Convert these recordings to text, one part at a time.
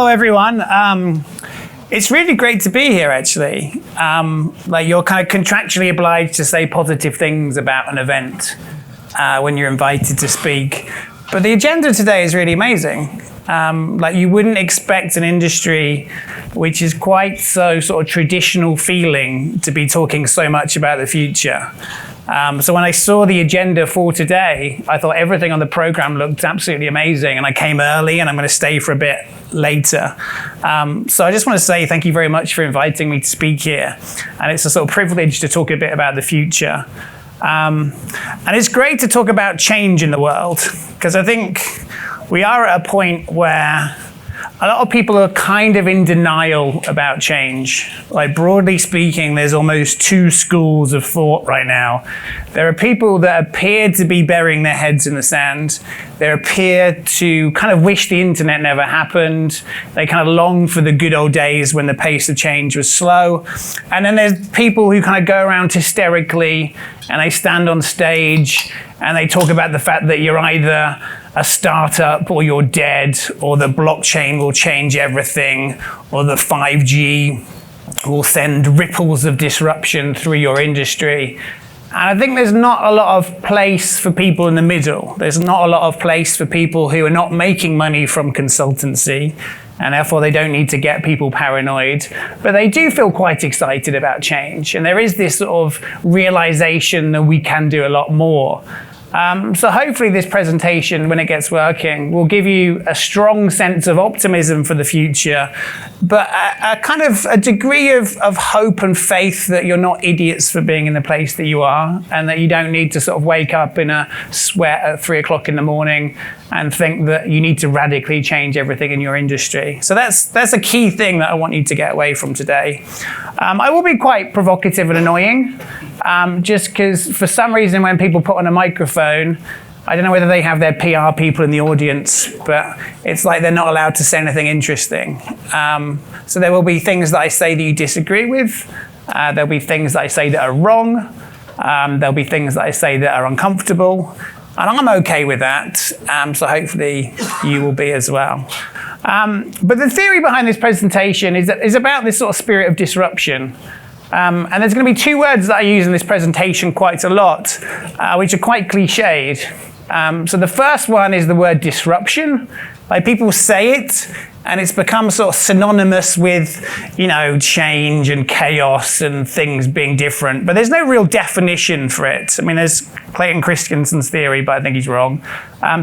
Hello, everyone. It's really great to be here, actually. You're kind of contractually obliged to say positive things about an event when you're invited to speak. But the agenda today is really amazing. You wouldn't expect an industry which is quite so sort of traditional feeling to be talking so much about the future. So when I saw the agenda for today, I thought everything on the program looked absolutely amazing, and I came early and I'm going to stay for a bit later. So I just want to say thank you very much for inviting me to speak here. And it's a sort of privilege to talk a bit about the future. And it's great to talk about change in the world, because I think we are at a point where a lot of people are kind of in denial about change. Like, broadly speaking, there's almost two schools of thought right now. There are people that appear to be burying their heads in the sand. They appear to kind of wish the internet never happened. They kind of long for the good old days when the pace of change was slow. And then there's people who kind of go around hysterically and they stand on stage and they talk about the fact that you're either a startup or you're dead, or the blockchain will change everything, or the 5G will send ripples of disruption through your industry. And I think there's not a lot of place for people in the middle. There's not a lot of place for people who are not making money from consultancy, and therefore they don't need to get people paranoid. But they do feel quite excited about change. And there is this sort of realization that we can do a lot more. So hopefully this presentation, when it gets working, will give you a strong sense of optimism for the future, but a kind of a degree of hope and faith that you're not idiots for being in the place that you are, and that you don't need to sort of wake up in a sweat at 3 o'clock in the morning and think that you need to radically change everything in your industry. So that's a key thing that I want you to get away from today. I will be quite provocative and annoying, just because for some reason when people put on a microphone, I don't know whether they have their PR people in the audience, but it's like they're not allowed to say anything interesting. So there will be things that I say that you disagree with. There'll be things that I say that are wrong. There'll be things that I say that are uncomfortable. And I'm okay with that, so hopefully you will be as well. But the theory behind this presentation is about this sort of spirit of disruption. And there's going to be two words that I use in this presentation quite a lot, which are quite cliched. So the first one is the word disruption. Like, people say it, and it's become sort of synonymous with, change and chaos and things being different. But there's no real definition for it. I mean, there's Clayton Christensen's theory, but I think he's wrong.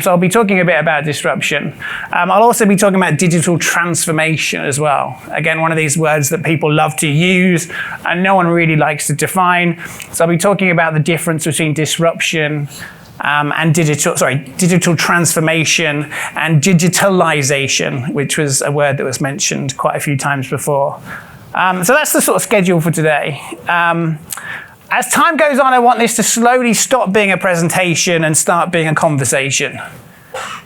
So I'll be talking a bit about disruption. I'll also be talking about digital transformation as well. Again, one of these words that people love to use and no one really likes to define. So I'll be talking about the difference between disruption and digital transformation and digitalization, which was a word that was mentioned quite a few times before. So that's the sort of schedule for today. As time goes on, I want this to slowly stop being a presentation and start being a conversation.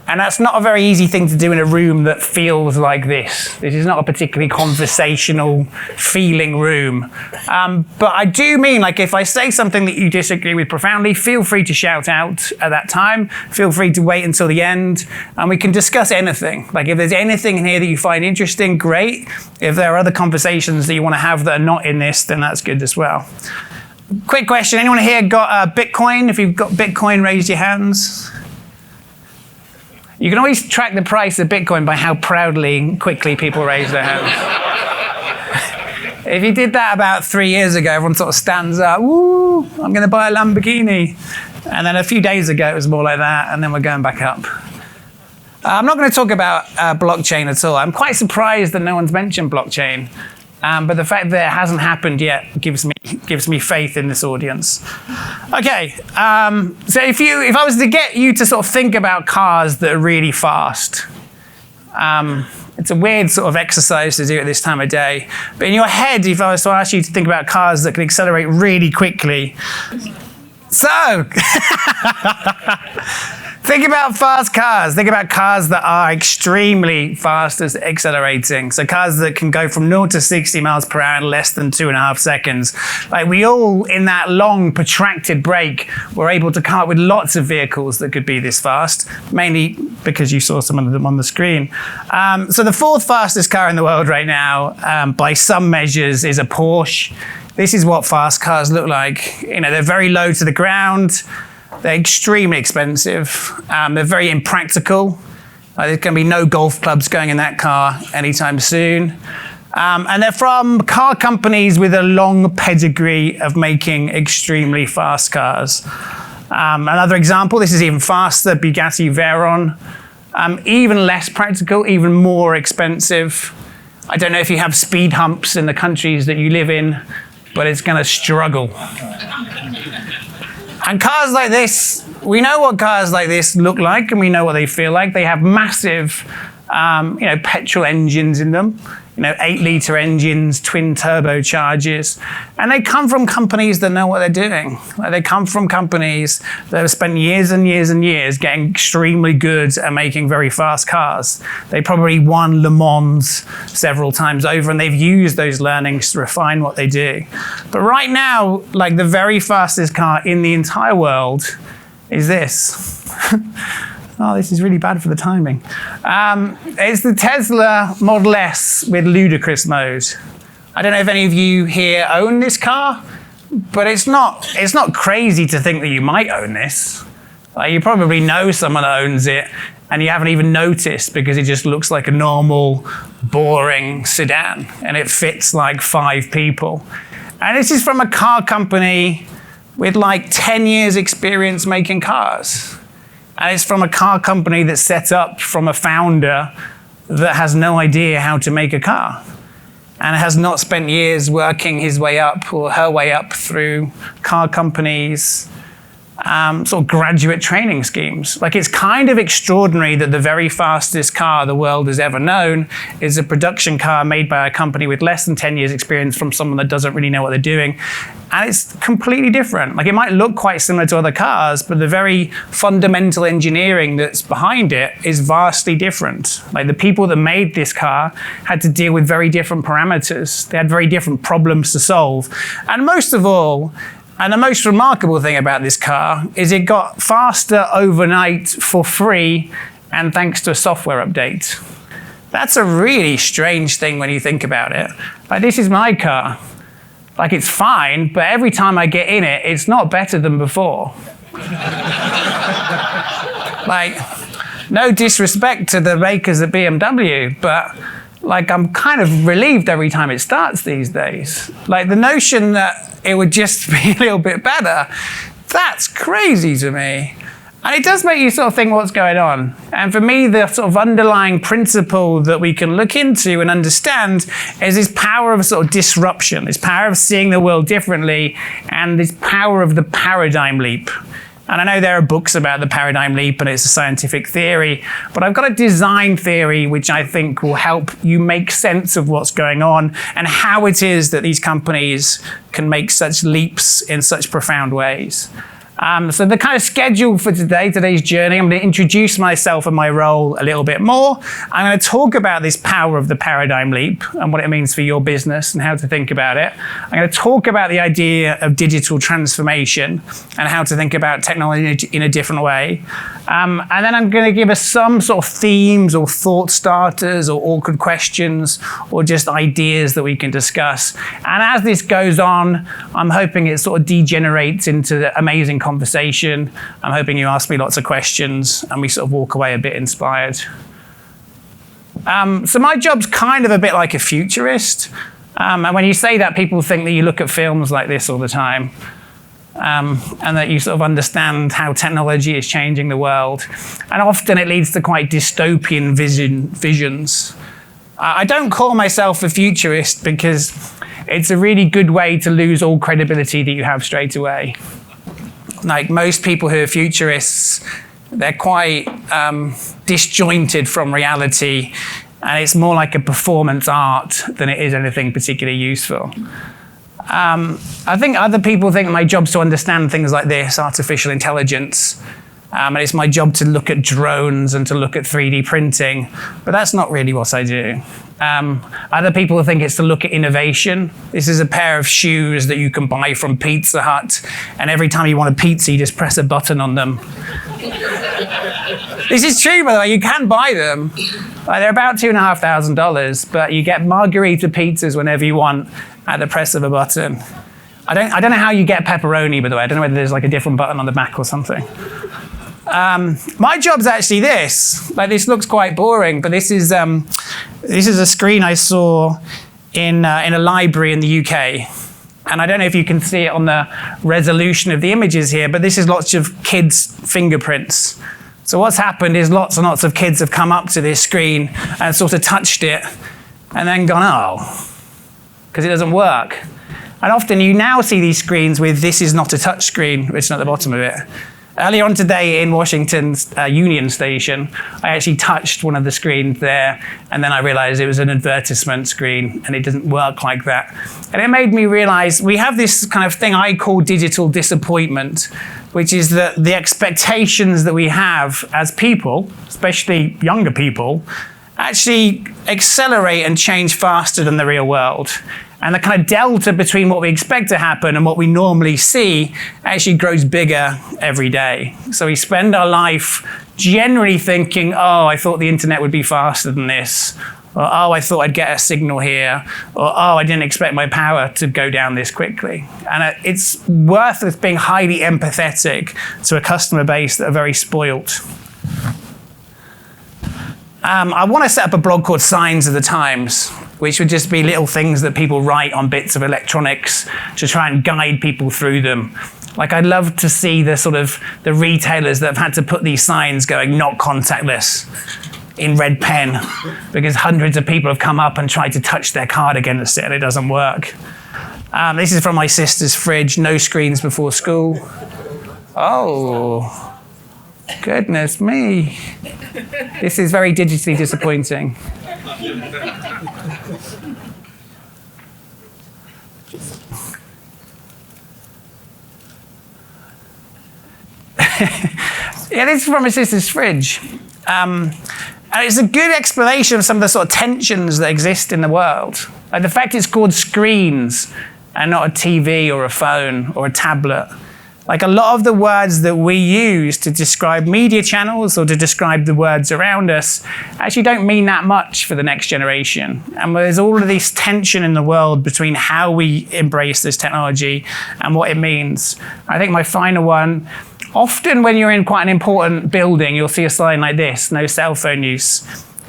And that's not a very easy thing to do in a room that feels like this. This is not a particularly conversational feeling room. But I do mean, if I say something that you disagree with profoundly, feel free to shout out at that time. Feel free to wait until the end, and we can discuss anything. If there's anything in here that you find interesting, great. If there are other conversations that you want to have that are not in this, then that's good as well. Quick question, anyone here got Bitcoin? If you've got Bitcoin, raise your hands. You can always track the price of Bitcoin by how proudly and quickly people raise their hands. If you did that about 3 years ago, everyone sort of stands up, woo, I'm going to buy a Lamborghini. And then a few days ago, it was more like that, and then we're going back up. I'm not going to talk about blockchain at all. I'm quite surprised that no one's mentioned blockchain. But the fact that it hasn't happened yet gives me faith in this audience. Okay, so if I was to get you to sort of think about cars that are really fast, it's a weird sort of exercise to do at this time of day. But in your head, if I was to ask you to think about cars that can accelerate really quickly, So, think about fast cars. Think about cars that are extremely fast as accelerating. So cars that can go from 0 to 60 miles per hour in less than 2.5 seconds. Like we all, in that long, protracted break, were able to come up with lots of vehicles that could be this fast, mainly because you saw some of them on the screen. So the fourth fastest car in the world right now, by some measures, is a Porsche. This is what fast cars look like. You know, they're very low to the ground. They're extremely expensive. They're very impractical. There's going to be no golf clubs going in that car anytime soon. And they're from car companies with a long pedigree of making extremely fast cars. Another example, this is even faster, Bugatti Veyron. Even less practical, even more expensive. I don't know if you have speed humps in the countries that you live in, but it's going to struggle. And cars like this, we know what cars like this look like, and we know what they feel like. They have massive, petrol engines in them. 8-liter engines, twin turbochargers, and they come from companies that know what they're doing. They come from companies that have spent years and years and years getting extremely good at making very fast cars. They probably won Le Mans several times over, and they've used those learnings to refine what they do. But right now, like the very fastest car in the entire world is this. Oh, this is really bad for the timing. It's the Tesla Model S with ludicrous mode. I don't know if any of you here own this car, but it's not crazy to think that you might own this. You probably know someone that owns it, and you haven't even noticed because it just looks like a normal, boring sedan, and it fits like 5 people. And this is from a car company with like 10 years experience making cars. And it's from a car company that's set up from a founder that has no idea how to make a car and has not spent years working his way up or her way up through car companies' sort of graduate training schemes. Like, it's kind of extraordinary that the very fastest car the world has ever known is a production car made by a company with less than 10 years experience from someone that doesn't really know what they're doing. And it's completely different. Like, it might look quite similar to other cars, but the very fundamental engineering that's behind it is vastly different. Like, the people that made this car had to deal with very different parameters. They had very different problems to solve. And most of all, and the most remarkable thing about this car is it got faster overnight for free and thanks to a software update. That's a really strange thing when you think about it. Like, this is my car. Like, it's fine, but every time I get in it, it's not better than before. Like, no disrespect to the makers at BMW, but like, I'm kind of relieved every time it starts these days. Like, the notion that it would just be a little bit better, that's crazy to me. And it does make you sort of think what's going on. And for me, the sort of underlying principle that we can look into and understand is this power of sort of disruption, this power of seeing the world differently, and this power of the paradigm leap. And I know there are books about the paradigm leap and it's a scientific theory, but I've got a design theory which I think will help you make sense of what's going on and how it is that these companies can make such leaps in such profound ways. So the kind of schedule for today's journey, I'm going to introduce myself and my role a little bit more. I'm going to talk about this power of the paradigm leap and what it means for your business and how to think about it. I'm going to talk about the idea of digital transformation and how to think about technology in a different way. And then I'm going to give us some sort of themes or thought starters or awkward questions or just ideas that we can discuss. And as this goes on, I'm hoping it sort of degenerates into the amazing conversation. I'm hoping you ask me lots of questions and we sort of walk away a bit inspired. So my job's kind of a bit like a futurist. And when you say that, people think that you look at films like this all the time. And that you sort of understand how technology is changing the world. And often it leads to quite dystopian visions. I don't call myself a futurist because it's a really good way to lose all credibility that you have straight away. Like, most people who are futurists, they're quite disjointed from reality, and it's more like a performance art than it is anything particularly useful. I think other people think my job's to understand things like this, artificial intelligence. And it's my job to look at drones and to look at 3D printing, but that's not really what I do. Other people think it's to look at innovation. This is a pair of shoes that you can buy from Pizza Hut, and every time you want a pizza, you just press a button on them. This is true, by the way. You can buy them. They're about $2,500, but you get margarita pizzas whenever you want at the press of a button. I don't know how you get pepperoni, by the way. I don't know whether there's like a different button on the back or something. My job's actually this. Like, this looks quite boring, but this is a screen I saw in a library in the UK. And I don't know if you can see it on the resolution of the images here, but this is lots of kids' fingerprints. So what's happened is lots and lots of kids have come up to this screen and sort of touched it and then gone, oh, because it doesn't work. And often you now see these screens with "this is not a touch screen" written at the bottom of it. Earlier on today in Washington's Union Station, I actually touched one of the screens there, and then I realized it was an advertisement screen, and it doesn't work like that. And it made me realize we have this kind of thing I call digital disappointment, which is that the expectations that we have as people, especially younger people, actually accelerate and change faster than the real world. And the kind of delta between what we expect to happen and what we normally see actually grows bigger every day. So we spend our life generally thinking, oh, I thought the internet would be faster than this. Or, oh, I thought I'd get a signal here. Or, oh, I didn't expect my power to go down this quickly. And it's worth being highly empathetic to a customer base that are very spoilt. I want to set up a blog called Signs of the Times, which would just be little things that people write on bits of electronics to try and guide people through them. Like, I'd love to see the retailers that have had to put these signs going "not contactless" in red pen because hundreds of people have come up and tried to touch their card against it and it doesn't work. This is from my sister's fridge, "no screens before school." Oh, goodness me. This is very digitally disappointing. Yeah, this is from my sister's fridge. And it's a good explanation of some of the sort of tensions that exist in the world. Like the fact it's called screens and not a TV or a phone or a tablet. Like, a lot of the words that we use to describe media channels or to describe the words around us actually don't mean that much for the next generation. And there's all of this tension in the world between how we embrace this technology and what it means. I think my final one, often when you're in quite an important building, you'll see a sign like this, "no cell phone use."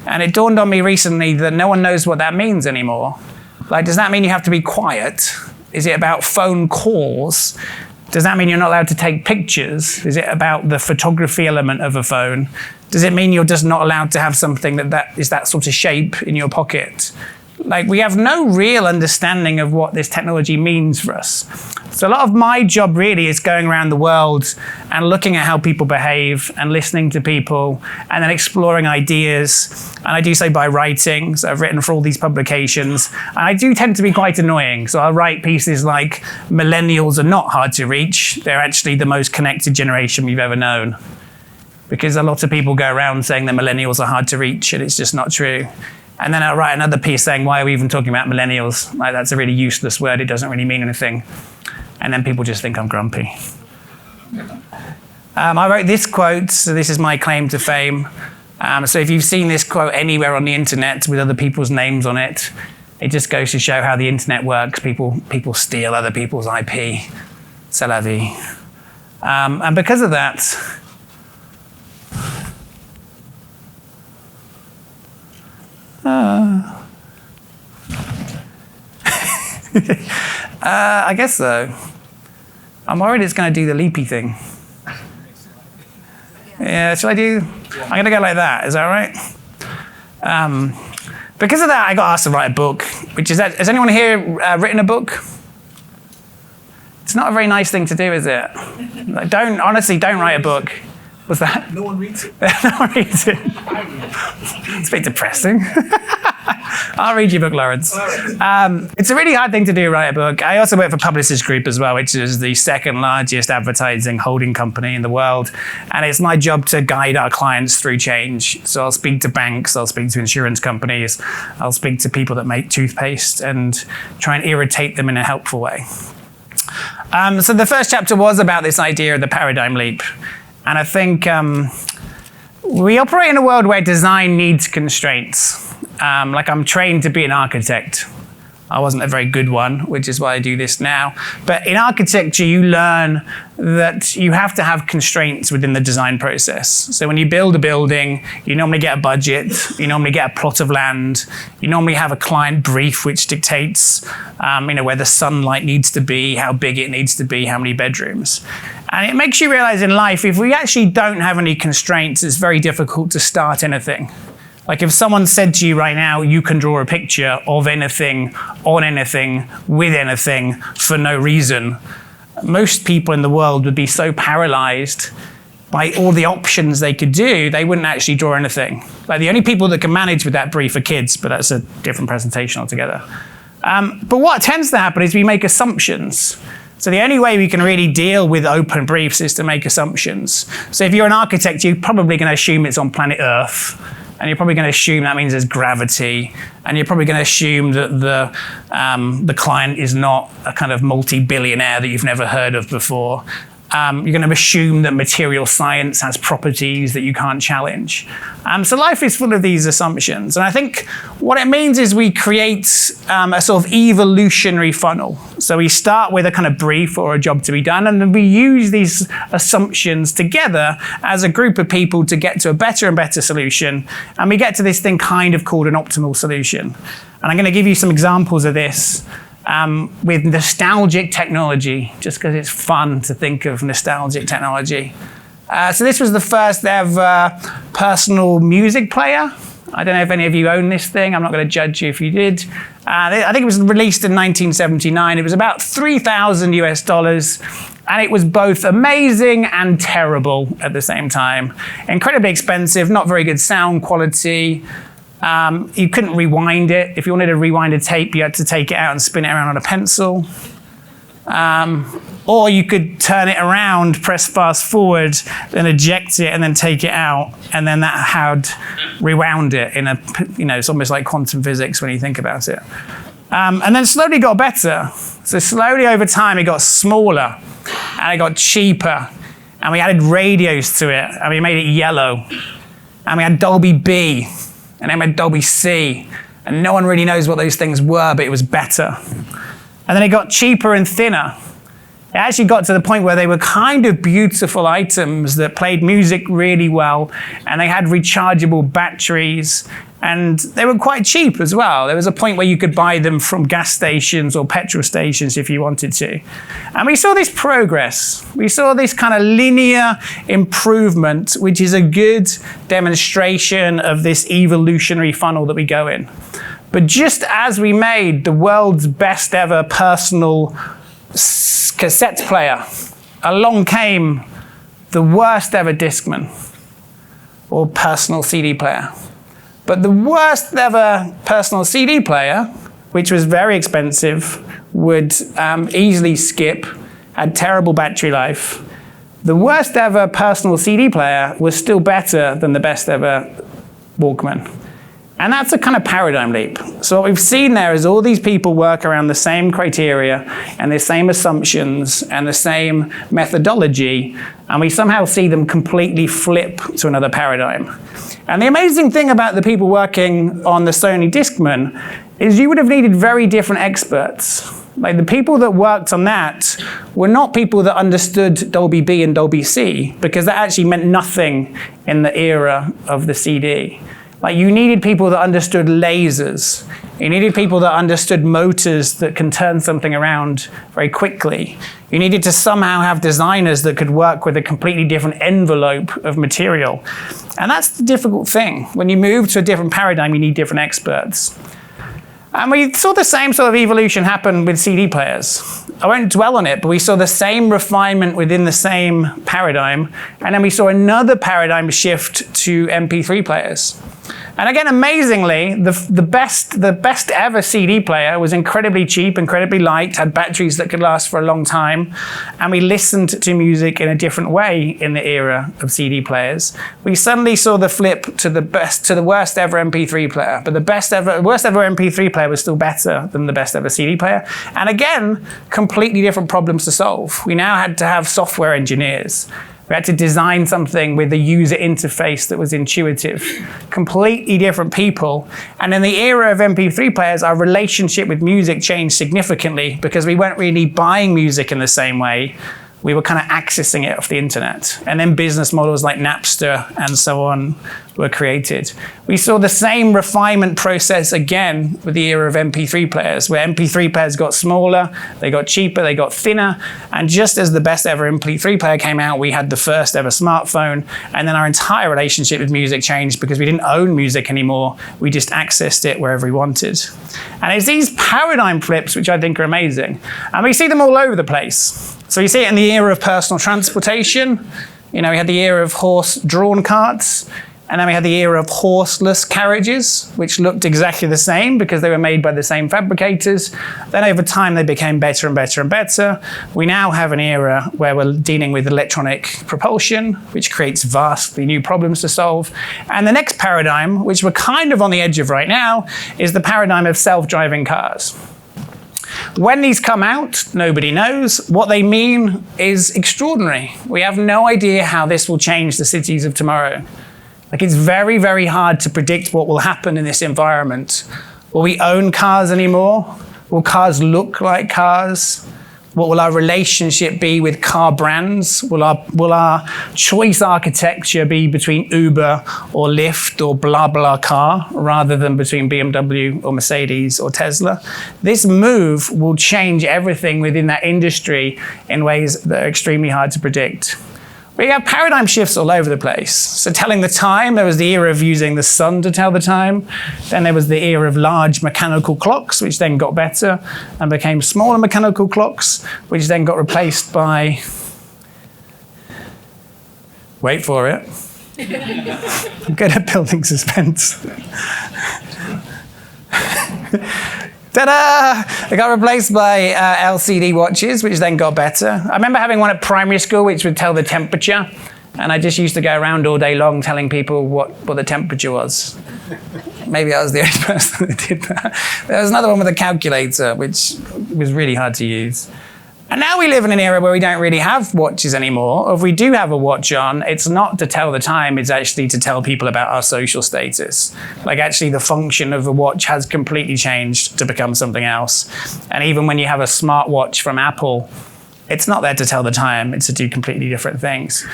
And it dawned on me recently that no one knows what that means anymore. Like, does that mean you have to be quiet? Is it about phone calls? Does that mean you're not allowed to take pictures? Is it about the photography element of a phone? Does it mean you're just not allowed to have something that is that sort of shape in your pocket? Like, we have no real understanding of what this technology means for us. So a lot of my job really is going around the world and looking at how people behave and listening to people and then exploring ideas. And I do so by writing. So I've written for all these publications. And I do tend to be quite annoying. So I'll write pieces like, "millennials are not hard to reach. They're actually the most connected generation we've ever known." Because a lot of people go around saying that millennials are hard to reach, and it's just not true. And then I'll write another piece saying, why are we even talking about millennials? Like, that's a really useless word. It doesn't really mean anything. And then people just think I'm grumpy. I wrote this quote, so this is my claim to fame. So if you've seen this quote anywhere on the internet with other people's names on it, it just goes to show how the internet works. People steal other people's IP. C'est la vie. And because of that, I guess so. I'm worried it's going to do the leapy thing. Yeah, shall I do? I'm going to go like that. Is that all right? Because of that, I got asked to write a book. Has anyone here written a book? It's not a very nice thing to do, is it? Like, honestly, don't write a book. What's that? No one reads it. No one reads it. It's a bit depressing. I'll read your book, Lawrence. It's a really hard thing to do, write a book. I also work for Publicis Group as well, which is the second largest advertising holding company in the world. And it's my job to guide our clients through change. So I'll speak to banks, I'll speak to insurance companies, I'll speak to people that make toothpaste and try and irritate them in a helpful way. So the first chapter was about this idea of the paradigm leap. And I think we operate in a world where design needs constraints. Like I'm trained to be an architect. I wasn't a very good one, which is why I do this now. But in architecture, you learn that you have to have constraints within the design process. So when you build a building, you normally get a budget, you normally get a plot of land, you normally have a client brief which dictates where the sunlight needs to be, how big it needs to be, how many bedrooms. And it makes you realize in life, if we actually don't have any constraints, it's very difficult to start anything. Like if someone said to you right now, you can draw a picture of anything, on anything, with anything, for no reason, most people in the world would be so paralyzed by all the options they could do, they wouldn't actually draw anything. Like the only people that can manage with that brief are kids, but that's a different presentation altogether. But what tends to happen is we make assumptions. So the only way we can really deal with open briefs is to make assumptions. So if you're an architect, you're probably going to assume it's on planet Earth. And you're probably going to assume that means there's gravity, and you're probably going to assume that the client is not a kind of multi-billionaire that you've never heard of before. You're going to assume that material science has properties that you can't challenge. So life is full of these assumptions. And I think what it means is we create a sort of evolutionary funnel. So we start with a kind of brief or a job to be done, and then we use these assumptions together as a group of people to get to a better and better solution. And we get to this thing kind of called an optimal solution. And I'm going to give you some examples of this. With nostalgic technology, just because it's fun to think of nostalgic technology. So this was the first ever personal music player. I don't know if any of you own this thing. I'm not going to judge you if you did. I think it was released in 1979. It was about $3,000 US, and it was both amazing and terrible at the same time. Incredibly expensive, not very good sound quality. You couldn't rewind it. If you wanted to rewind a tape, you had to take it out and spin it around on a pencil. Or you could turn it around, press fast forward, then eject it, and then take it out. And then that had rewound it in it's almost like quantum physics when you think about it. And then slowly got better. So slowly over time, it got smaller, and it got cheaper. And we added radios to it, and we made it yellow. And we had Dolby B. And then we had Dolby C, and no one really knows what those things were, but it was better. And then it got cheaper and thinner. It actually got to the point where they were kind of beautiful items that played music really well, and they had rechargeable batteries, and they were quite cheap as well. There was a point where you could buy them from gas stations or petrol stations if you wanted to. And we saw this progress. We saw this kind of linear improvement, which is a good demonstration of this evolutionary funnel that we go in. But just as we made the world's best ever personal cassette player, along came the worst ever Discman or personal CD player. But the worst ever personal CD player, which was very expensive, would easily skip, had terrible battery life. The worst ever personal CD player was still better than the best ever Walkman. And that's a kind of paradigm leap. So what we've seen there is all these people work around the same criteria and the same assumptions and the same methodology, and we somehow see them completely flip to another paradigm. And the amazing thing about the people working on the Sony Discman is you would have needed very different experts. Like the people that worked on that were not people that understood Dolby B and Dolby C, because that actually meant nothing in the era of the CD. Like you needed people that understood lasers. You needed people that understood motors that can turn something around very quickly. You needed to somehow have designers that could work with a completely different envelope of material. And that's the difficult thing. When you move to a different paradigm, you need different experts. And we saw the same sort of evolution happen with CD players. I won't dwell on it, but we saw the same refinement within the same paradigm. And then we saw another paradigm shift to MP3 players. And again, amazingly, the best ever CD player was incredibly cheap, incredibly light, had batteries that could last for a long time. And we listened to music in a different way in the era of CD players. We suddenly saw the flip to the worst ever MP3 player. But the worst ever MP3 player was still better than the best ever CD player. And again, completely different problems to solve. We now had to have software engineers. We had to design something with a user interface that was intuitive. Completely different people. And in the era of MP3 players, our relationship with music changed significantly because we weren't really buying music in the same way. We were kind of accessing it off the internet. And then business models like Napster and so on were created. We saw the same refinement process again with the era of MP3 players, where MP3 players got smaller, they got cheaper, they got thinner. And just as the best ever MP3 player came out, we had the first ever smartphone. And then our entire relationship with music changed because we didn't own music anymore. We just accessed it wherever we wanted. And it's these paradigm flips which I think are amazing. And we see them all over the place. So you see it in the era of personal transportation. You know, we had the era of horse-drawn carts, and then we had the era of horseless carriages, which looked exactly the same because they were made by the same fabricators. Then over time, they became better and better and better. We now have an era where we're dealing with electronic propulsion, which creates vastly new problems to solve. And the next paradigm, which we're kind of on the edge of right now, is the paradigm of self-driving cars. When these come out, nobody knows. What they mean is extraordinary. We have no idea how this will change the cities of tomorrow. Like, it's very, very hard to predict what will happen in this environment. Will we own cars anymore? Will cars look like cars? What will our relationship be with car brands? Will our choice architecture be between Uber or Lyft or blah, blah car rather than between BMW or Mercedes or Tesla? This move will change everything within that industry in ways that are extremely hard to predict. We have paradigm shifts all over the place. So telling the time, there was the era of using the sun to tell the time. Then there was the era of large mechanical clocks, which then got better and became smaller mechanical clocks, which then got replaced by, wait for it. I'm good at building suspense. Ta-da! They got replaced by LCD watches, which then got better. I remember having one at primary school, which would tell the temperature. And I just used to go around all day long telling people what the temperature was. Maybe I was the only person that did that. There was another one with a calculator, which was really hard to use. And now we live in an era where we don't really have watches anymore. If we do have a watch on, it's not to tell the time, it's actually to tell people about our social status. Like, actually the function of a watch has completely changed to become something else. And even when you have a smartwatch from Apple, it's not there to tell the time, it's to do completely different things.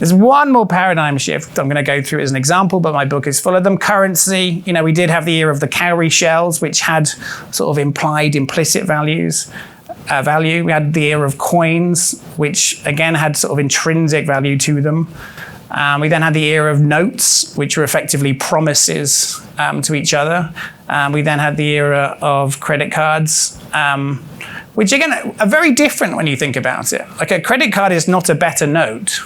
There's one more paradigm shift I'm going to go through as an example, but my book is full of them. Currency, you know, we did have the era of the cowrie shells, which had sort of implied implicit values. We had the era of coins, which again had sort of intrinsic value to them. We then had the era of notes, which were effectively promises to each other. We then had the era of credit cards, which again are very different when you think about it. Like, a credit card is not a better note.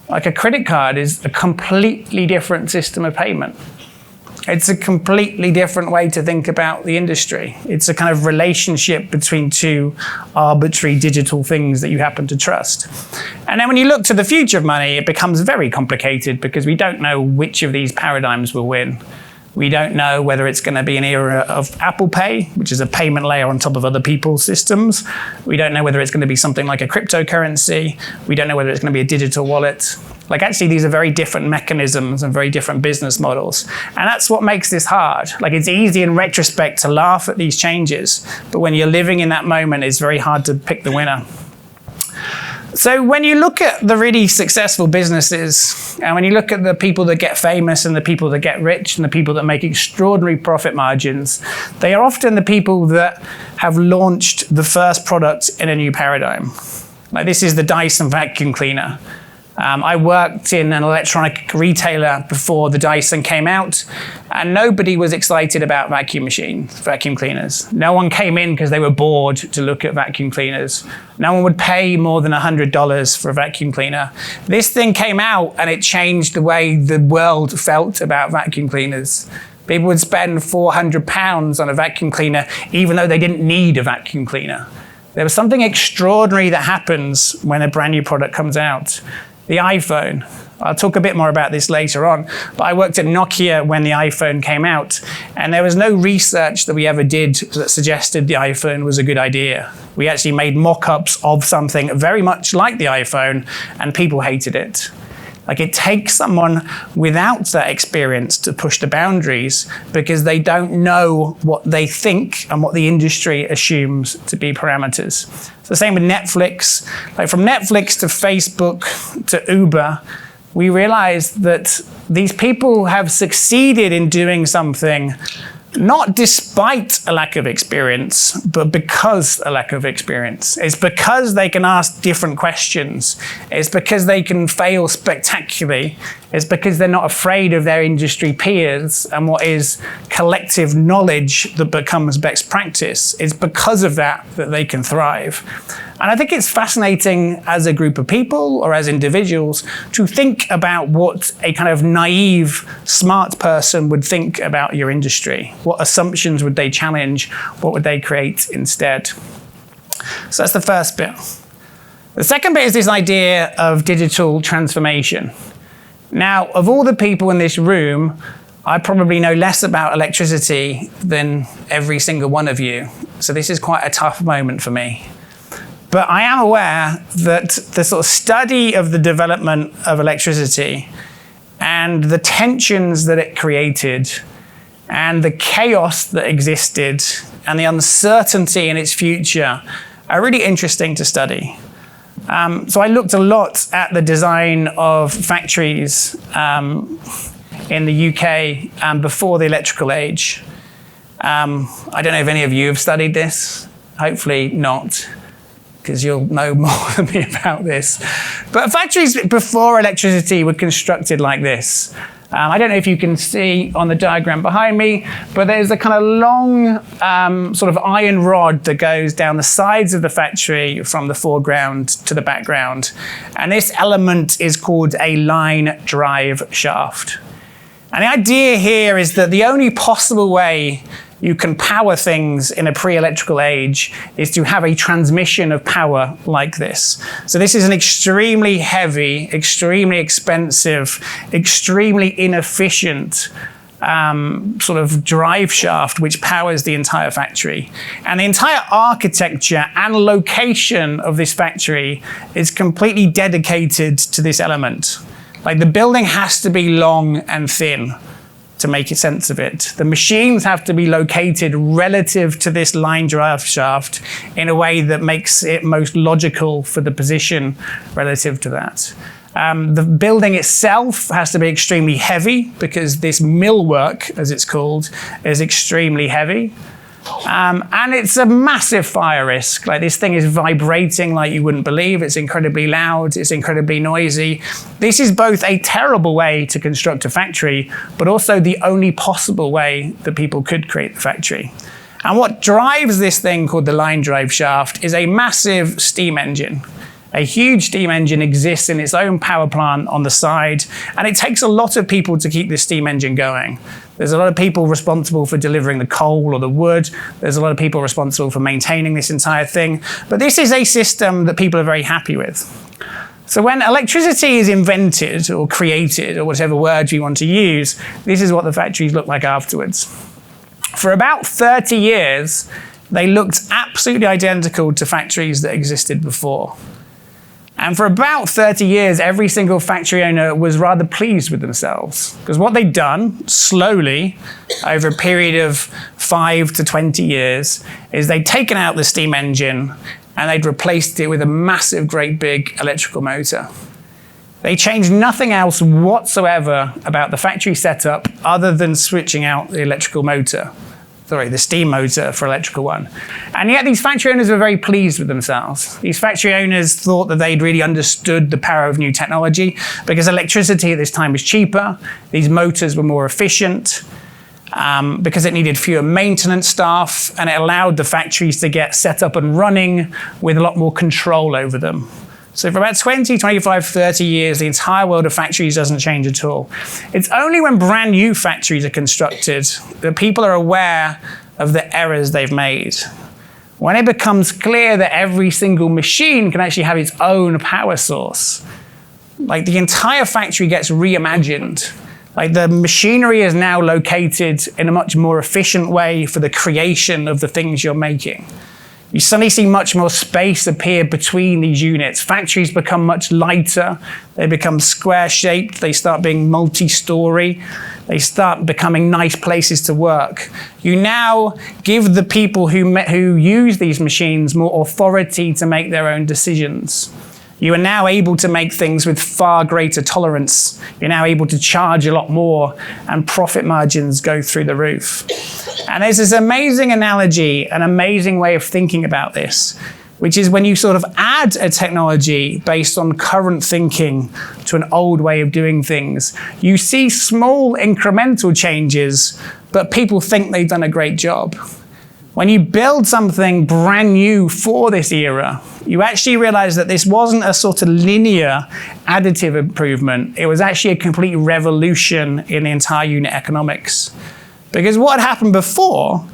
Like, a credit card is a completely different system of payment. It's a completely different way to think about the industry. It's a kind of relationship between two arbitrary digital things that you happen to trust. And then when you look to the future of money, it becomes very complicated because we don't know which of these paradigms will win. We don't know whether it's going to be an era of Apple Pay, which is a payment layer on top of other people's systems. We don't know whether it's going to be something like a cryptocurrency. We don't know whether it's going to be a digital wallet. Like, actually, these are very different mechanisms and very different business models. And that's what makes this hard. Like, it's easy in retrospect to laugh at these changes, but when you're living in that moment, it's very hard to pick the winner. So when you look at the really successful businesses, and when you look at the people that get famous and the people that get rich and the people that make extraordinary profit margins, they are often the people that have launched the first product in a new paradigm. Like, this is the Dyson vacuum cleaner. I worked in an electronic retailer before the Dyson came out, and nobody was excited about vacuum cleaners. No one came in because they were bored to look at vacuum cleaners. No one would pay more than $100 for a vacuum cleaner. This thing came out and it changed the way the world felt about vacuum cleaners. People would spend £400 on a vacuum cleaner even though they didn't need a vacuum cleaner. There was something extraordinary that happens when a brand new product comes out. The iPhone. I'll talk a bit more about this later on, but I worked at Nokia when the iPhone came out, and there was no research that we ever did that suggested the iPhone was a good idea. We actually made mock-ups of something very much like the iPhone, and people hated it. Like, it takes someone without that experience to push the boundaries because they don't know what they think and what the industry assumes to be parameters. It's the same with Netflix. Like, from Netflix to Facebook to Uber, we realized that these people have succeeded in doing something not despite a lack of experience, but because a lack of experience. It's because they can ask different questions. It's because they can fail spectacularly. It's because they're not afraid of their industry peers and what is collective knowledge that becomes best practice. It's because of that that they can thrive. And I think it's fascinating as a group of people or as individuals to think about what a kind of naive, smart person would think about your industry. What assumptions would they challenge? What would they create instead? So that's the first bit. The second bit is this idea of digital transformation. Now, of all the people in this room, I probably know less about electricity than every single one of you. So this is quite a tough moment for me. But I am aware that the sort of study of the development of electricity and the tensions that it created and the chaos that existed and the uncertainty in its future are really interesting to study. So I looked a lot at the design of factories in the UK before the electrical age. I don't know if any of you have studied this. Hopefully not, because you'll know more than me about this. But factories before electricity were constructed like this. I don't know if you can see on the diagram behind me, but there's a kind of long sort of iron rod that goes down the sides of the factory from the foreground to the background. And this element is called a line drive shaft. And the idea here is that the only possible way you can power things in a pre-electrical age is to have a transmission of power like this. So this is an extremely heavy, extremely expensive, extremely inefficient sort of drive shaft which powers the entire factory. And the entire architecture and location of this factory is completely dedicated to this element. Like, the building has to be long and thin to make sense of it. The machines have to be located relative to this line drive shaft in a way that makes it most logical for the position relative to that. The building itself has to be extremely heavy because this millwork, as it's called, is extremely heavy. And it's a massive fire risk. Like, this thing is vibrating like you wouldn't believe. It's incredibly loud. It's incredibly noisy. This is both a terrible way to construct a factory, but also the only possible way that people could create the factory. And what drives this thing called the line drive shaft is a massive steam engine. A huge steam engine exists in its own power plant on the side, and it takes a lot of people to keep this steam engine going. There's a lot of people responsible for delivering the coal or the wood. There's a lot of people responsible for maintaining this entire thing. But this is a system that people are very happy with. So when electricity is invented or created, or whatever word you want to use, this is what the factories look like afterwards. For about 30 years, they looked absolutely identical to factories that existed before. And for about 30 years, every single factory owner was rather pleased with themselves. Because what they'd done, slowly, over a period of 5 to 20 years, is they'd taken out the steam engine and they'd replaced it with a massive, great big electrical motor. They changed nothing else whatsoever about the factory setup other than switching out the electrical motor. the steam motor for electrical one. And yet these factory owners were very pleased with themselves. These factory owners thought that they'd really understood the power of new technology because electricity at this time was cheaper, these motors were more efficient, because it needed fewer maintenance staff, and it allowed the factories to get set up and running with a lot more control over them. So for about 20, 25, 30 years, the entire world of factories doesn't change at all. It's only when brand new factories are constructed that people are aware of the errors they've made. When it becomes clear that every single machine can actually have its own power source, like the entire factory gets reimagined. Like the machinery is now located in a much more efficient way for the creation of the things you're making. You suddenly see much more space appear between these units. Factories become much lighter. They become square-shaped. They start being multi-story. They start becoming nice places to work. You now give the people who use these machines more authority to make their own decisions. You are now able to make things with far greater tolerance. You're now able to charge a lot more, and profit margins go through the roof. And there's this amazing analogy, an amazing way of thinking about this, which is when you sort of add a technology based on current thinking to an old way of doing things, you see small incremental changes, but people think they've done a great job. When you build something brand new for this era, you actually realize that this wasn't a sort of linear additive improvement. It was actually a complete revolution in the entire unit economics. Because what had happened before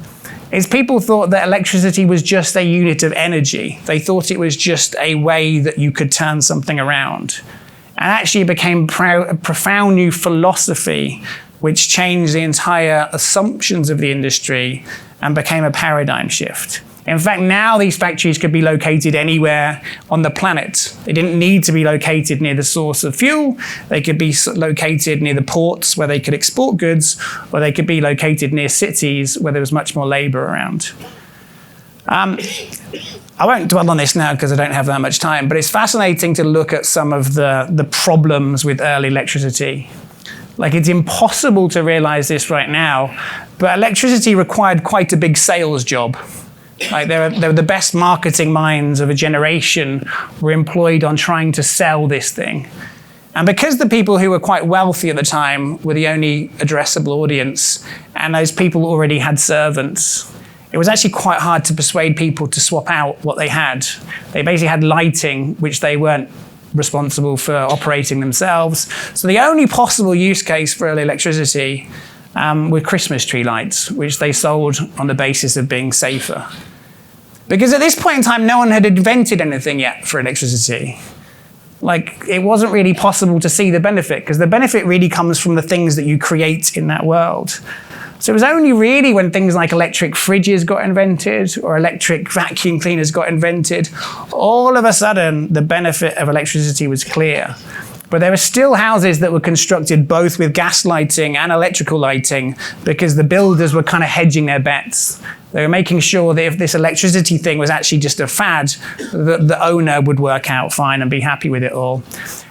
is people thought that electricity was just a unit of energy. They thought it was just a way that you could turn something around. And actually it became a profound new philosophy which changed the entire assumptions of the industry and became a paradigm shift. In fact, now these factories could be located anywhere on the planet. They didn't need to be located near the source of fuel. They could be located near the ports where they could export goods, or they could be located near cities where there was much more labor around. I won't dwell on this now because I don't have that much time, but it's fascinating to look at some of the problems with early electricity. Like, it's impossible to realize this right now, but electricity required quite a big sales job. Like, they were the best marketing minds of a generation were employed on trying to sell this thing. And because the people who were quite wealthy at the time were the only addressable audience, and those people already had servants, it was actually quite hard to persuade people to swap out what they had. They basically had lighting, which they weren't responsible for operating themselves. So the only possible use case for early electricity were Christmas tree lights, which they sold on the basis of being safer. Because at this point in time, no one had invented anything yet for electricity. Like, it wasn't really possible to see the benefit, because the benefit really comes from the things that you create in that world. So it was only really when things like electric fridges got invented or electric vacuum cleaners got invented, all of a sudden the benefit of electricity was clear. But there were still houses that were constructed both with gas lighting and electrical lighting because the builders were kind of hedging their bets. They were making sure that if this electricity thing was actually just a fad, the owner would work out fine and be happy with it all.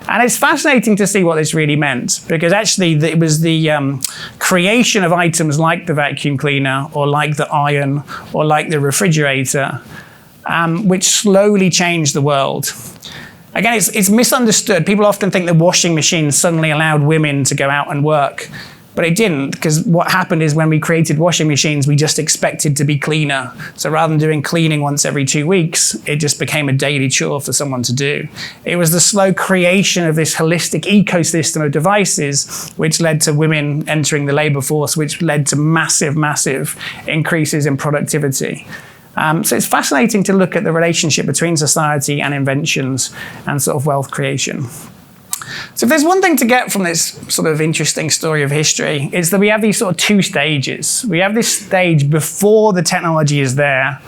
And it's fascinating to see what this really meant, because actually it was the creation of items like the vacuum cleaner or like the iron or like the refrigerator, which slowly changed the world. Again, it's misunderstood. People often think that washing machines suddenly allowed women to go out and work, but it didn't, because what happened is when we created washing machines, we just expected to be cleaner. So rather than doing cleaning once every 2 weeks, it just became a daily chore for someone to do. It was the slow creation of this holistic ecosystem of devices which led to women entering the labor force, which led to massive, massive increases in productivity. So it's fascinating to look at the relationship between society and inventions and sort of wealth creation. So if there's one thing to get from this sort of interesting story of history, it's that we have these sort of two stages. We have this stage before the technology is there,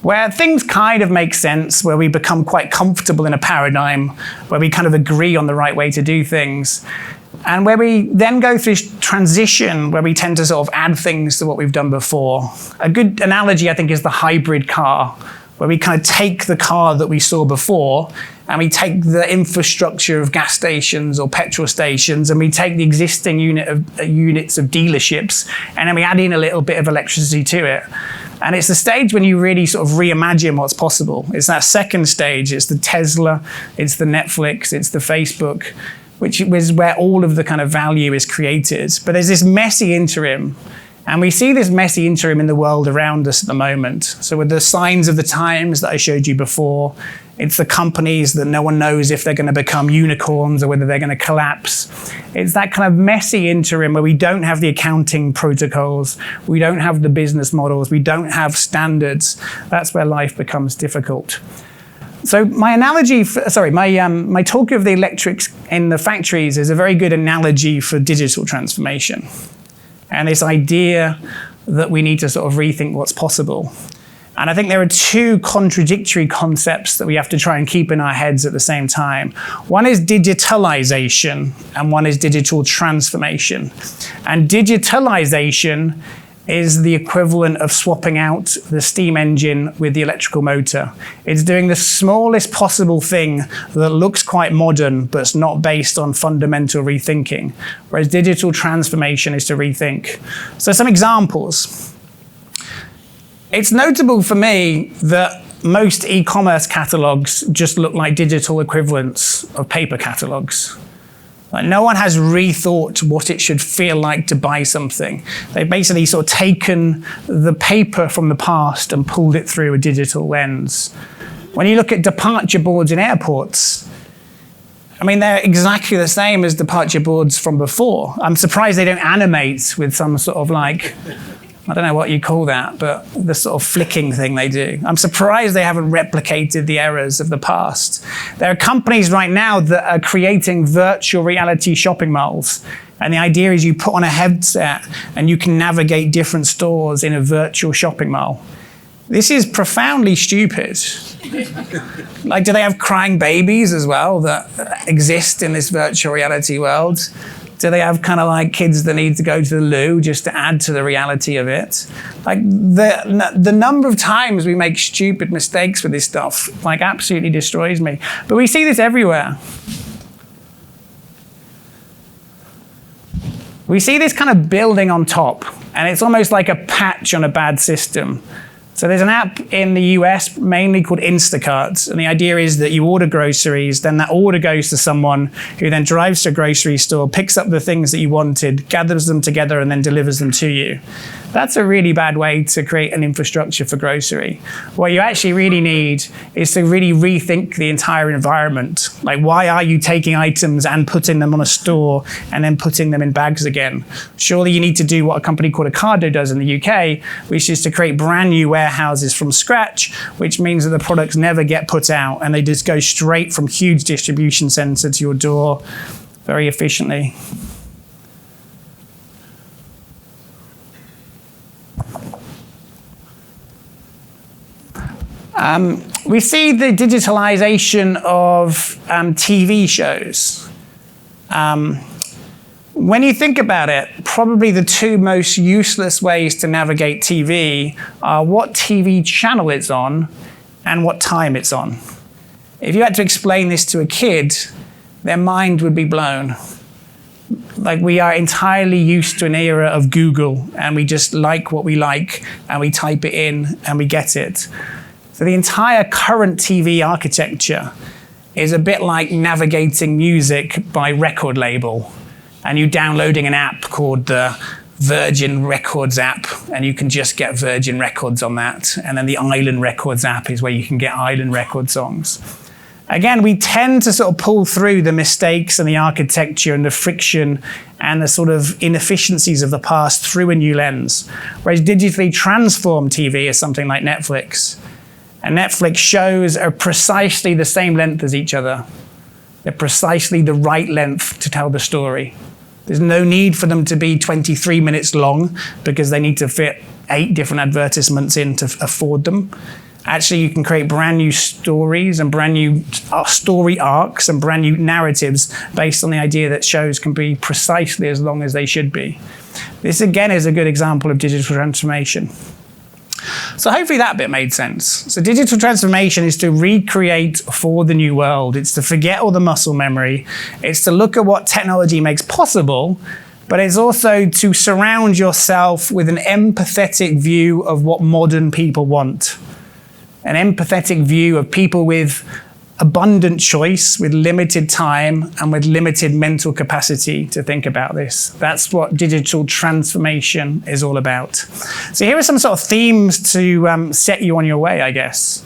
where things kind of make sense, where we become quite comfortable in a paradigm, where we kind of agree on the right way to do things, and where we then go through transition, where we tend to sort of add things to what we've done before. A good analogy, I think, is the hybrid car, where we kind of take the car that we saw before and we take the infrastructure of gas stations or petrol stations and we take the existing units of dealerships and then we add in a little bit of electricity to it. And it's the stage when you really sort of reimagine what's possible. It's that second stage. It's the Tesla, it's the Netflix, it's the Facebook, which is where all of the kind of value is created. But there's this messy interim. And we see this messy interim in the world around us at the moment. So with the signs of the times that I showed you before, it's the companies that no one knows if they're going to become unicorns or whether they're going to collapse. It's that kind of messy interim where we don't have the accounting protocols, we don't have the business models, we don't have standards. That's where life becomes difficult. So my analogy, my talk of the electrics in the factories is a very good analogy for digital transformation. And this idea that we need to sort of rethink what's possible. And I think there are two contradictory concepts that we have to try and keep in our heads at the same time. One is digitalization and one is digital transformation. And digitalization is the equivalent of swapping out the steam engine with the electrical motor. It's doing the smallest possible thing that looks quite modern, but it's not based on fundamental rethinking, whereas digital transformation is to rethink. So some examples. It's notable for me that most e-commerce catalogs just look like digital equivalents of paper catalogs. Like no one has rethought what it should feel like to buy something. They've basically sort of taken the paper from the past and pulled it through a digital lens. When you look at departure boards in airports, I mean, they're exactly the same as departure boards from before. I'm surprised they don't animate with some sort of like, I don't know what you call that, but the sort of flicking thing they do. I'm surprised they haven't replicated the errors of the past. There are companies right now that are creating virtual reality shopping malls. And the idea is you put on a headset and you can navigate different stores in a virtual shopping mall. This is profoundly stupid. Like, do they have crying babies as well that exist in this virtual reality world? Do they have kind of like kids that need to go to the loo just to add to the reality of it? Like the number of times we make stupid mistakes with this stuff, like absolutely destroys me. But we see this everywhere. We see this kind of building on top, and it's almost like a patch on a bad system. So there's an app in the US mainly called Instacart, and the idea is that you order groceries, then that order goes to someone who then drives to a grocery store, picks up the things that you wanted, gathers them together, and then delivers them to you. That's a really bad way to create an infrastructure for grocery. What you actually really need is to really rethink the entire environment. Like, why are you taking items and putting them on a store and then putting them in bags again? Surely you need to do what a company called Ocado does in the UK, which is to create brand new warehouses from scratch, which means that the products never get put out and they just go straight from huge distribution center to your door very efficiently. We see the digitalization of TV shows. When you think about it, probably the two most useless ways to navigate TV are what TV channel it's on and what time it's on. If you had to explain this to a kid, their mind would be blown. Like, we are entirely used to an era of Google, and we just like what we like, and we type it in, and we get it. So the entire current TV architecture is a bit like navigating music by record label, and you downloading an app called the Virgin Records app, and you can just get Virgin Records on that. And then the Island Records app is where you can get Island Record songs. Again, we tend to sort of pull through the mistakes and the architecture and the friction and the sort of inefficiencies of the past through a new lens. Whereas digitally transformed TV is something like Netflix. And Netflix shows are precisely the same length as each other. They're precisely the right length to tell the story. There's no need for them to be 23 minutes long because they need to fit 8 different advertisements in to afford them. Actually, you can create brand new stories and brand new story arcs and brand new narratives based on the idea that shows can be precisely as long as they should be. This, again, is a good example of digital transformation. So hopefully that bit made sense. So digital transformation is to recreate for the new world. It's to forget all the muscle memory. It's to look at what technology makes possible, but it's also to surround yourself with an empathetic view of what modern people want. An empathetic view of people with abundant choice, with limited time, and with limited mental capacity to think about this. That's what digital transformation is all about. So here are some sort of themes to set you on your way, I guess.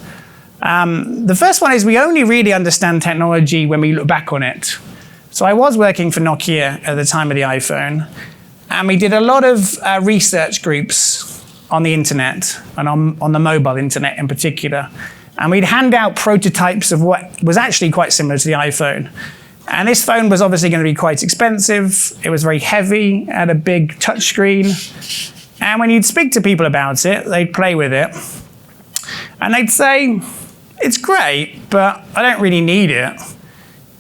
The first one is we only really understand technology when we look back on it. So I was working for Nokia at the time of the iPhone, and we did a lot of research groups on the internet, and on the mobile internet in particular. And we'd hand out prototypes of what was actually quite similar to the iPhone. And this phone was obviously going to be quite expensive. It was very heavy, had a big touchscreen. And when you'd speak to people about it, they'd play with it. And they'd say, it's great, but I don't really need it.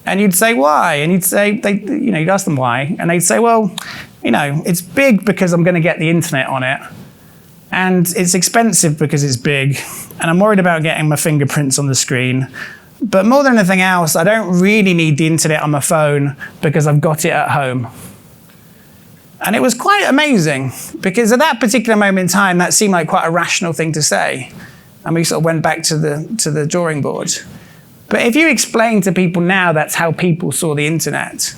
And you'd say, why? And you'd say, you'd ask them why. And they'd say, well, it's big because I'm going to get the internet on it. And it's expensive because it's big, and I'm worried about getting my fingerprints on the screen. But more than anything else, I don't really need the internet on my phone because I've got it at home. And it was quite amazing, because at that particular moment in time, that seemed like quite a rational thing to say. And we sort of went back to the drawing board. But if you explain to people now that's how people saw the internet,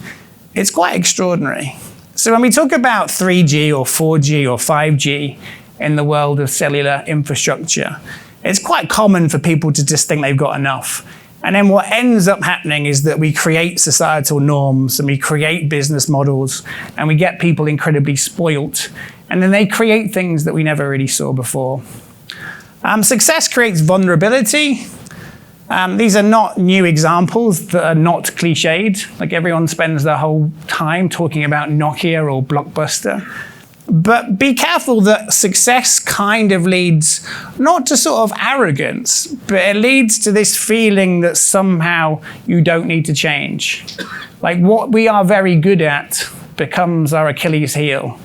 it's quite extraordinary. So when we talk about 3G or 4G or 5G, in the world of cellular infrastructure, it's quite common for people to just think they've got enough. And then what ends up happening is that we create societal norms and we create business models and we get people incredibly spoilt. And then they create things that we never really saw before. Success creates vulnerability. These are not new examples that are not cliched. Like everyone spends their whole time talking about Nokia or Blockbuster. But be careful that success kind of leads not to sort of arrogance, but it leads to this feeling that somehow you don't need to change. Like what we are very good at becomes our Achilles heel.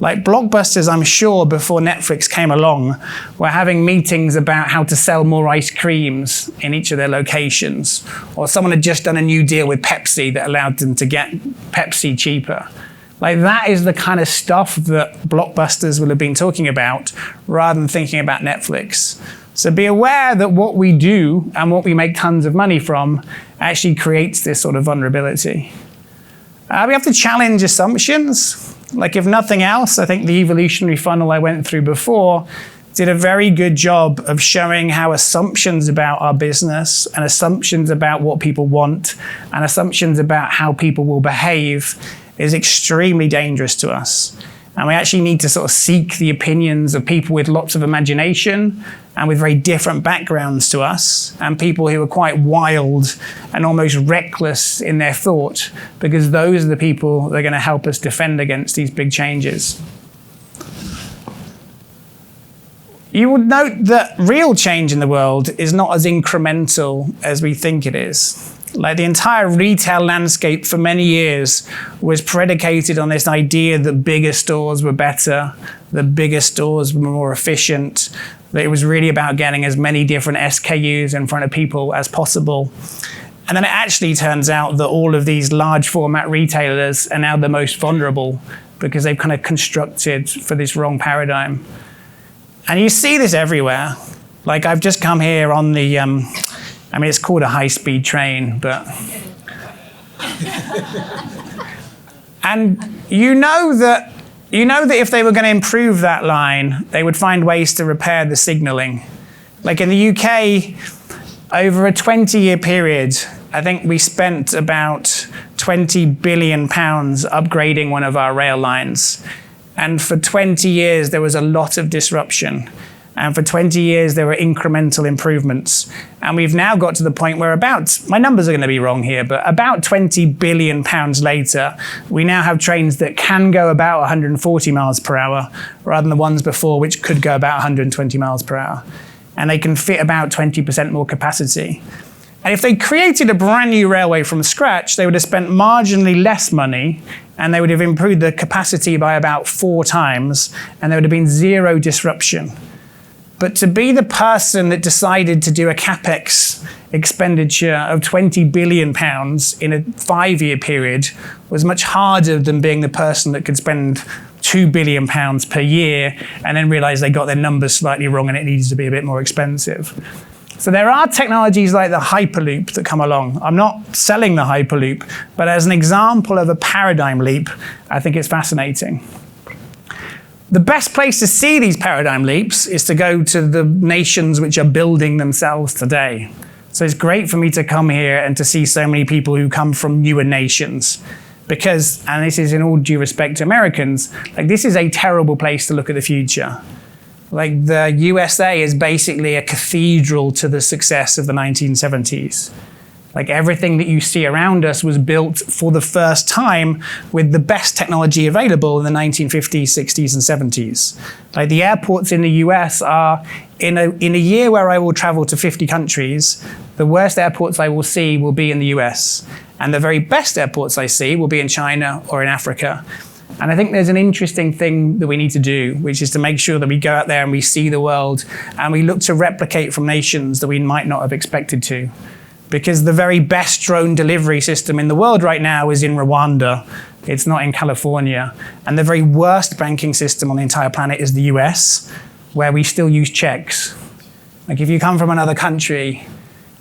Like Blockbusters, I'm sure, before Netflix came along, were having meetings about how to sell more ice creams in each of their locations. Or someone had just done a new deal with Pepsi that allowed them to get Pepsi cheaper. Like that is the kind of stuff that Blockbusters will have been talking about rather than thinking about Netflix. So be aware that what we do and what we make tons of money from actually creates this sort of vulnerability. We have to challenge assumptions. Like if nothing else, I think the evolutionary funnel I went through before did a very good job of showing how assumptions about our business and assumptions about what people want and assumptions about how people will behave is extremely dangerous to us. And we actually need to sort of seek the opinions of people with lots of imagination and with very different backgrounds to us, and people who are quite wild and almost reckless in their thought, because those are the people that are going to help us defend against these big changes. You would note that real change in the world is not as incremental as we think it is. Like the entire retail landscape for many years was predicated on this idea that bigger stores were better, that bigger stores were more efficient, that it was really about getting as many different SKUs in front of people as possible. And then it actually turns out that all of these large format retailers are now the most vulnerable because they've kind of constructed for this wrong paradigm. And you see this everywhere. Like I've just come here on the, it's called a high-speed train, but... And you know that if they were going to improve that line, they would find ways to repair the signaling. Like in the UK, over a 20-year period, I think we spent about £20 billion upgrading one of our rail lines. And for 20 years, there was a lot of disruption. And for 20 years, there were incremental improvements. And we've now got to the point where my numbers are going to be wrong here, but about £20 billion later, we now have trains that can go about 140 miles per hour, rather than the ones before, which could go about 120 miles per hour. And they can fit about 20% more capacity. And if they created a brand new railway from scratch, they would have spent marginally less money, and they would have improved the capacity by about 4 times, and there would have been zero disruption. But to be the person that decided to do a capex expenditure of £20 billion in a 5-year period was much harder than being the person that could spend £2 billion per year and then realize they got their numbers slightly wrong and it needs to be a bit more expensive. So there are technologies like the Hyperloop that come along. I'm not selling the Hyperloop, but as an example of a paradigm leap, I think it's fascinating. The best place to see these paradigm leaps is to go to the nations which are building themselves today. So it's great for me to come here and to see so many people who come from newer nations. Because, and this is in all due respect to Americans, like this is a terrible place to look at the future. Like the USA is basically a cathedral to the success of the 1970s. Like everything that you see around us was built for the first time with the best technology available in the 1950s, 60s, and 70s. Like the airports in the US are, in a year where I will travel to 50 countries, the worst airports I will see will be in the US. And the very best airports I see will be in China or in Africa. And I think there's an interesting thing that we need to do, which is to make sure that we go out there and we see the world and we look to replicate from nations that we might not have expected to. Because the very best drone delivery system in the world right now is in Rwanda. It's not in California. And the very worst banking system on the entire planet is the US, where we still use checks. Like if you come from another country,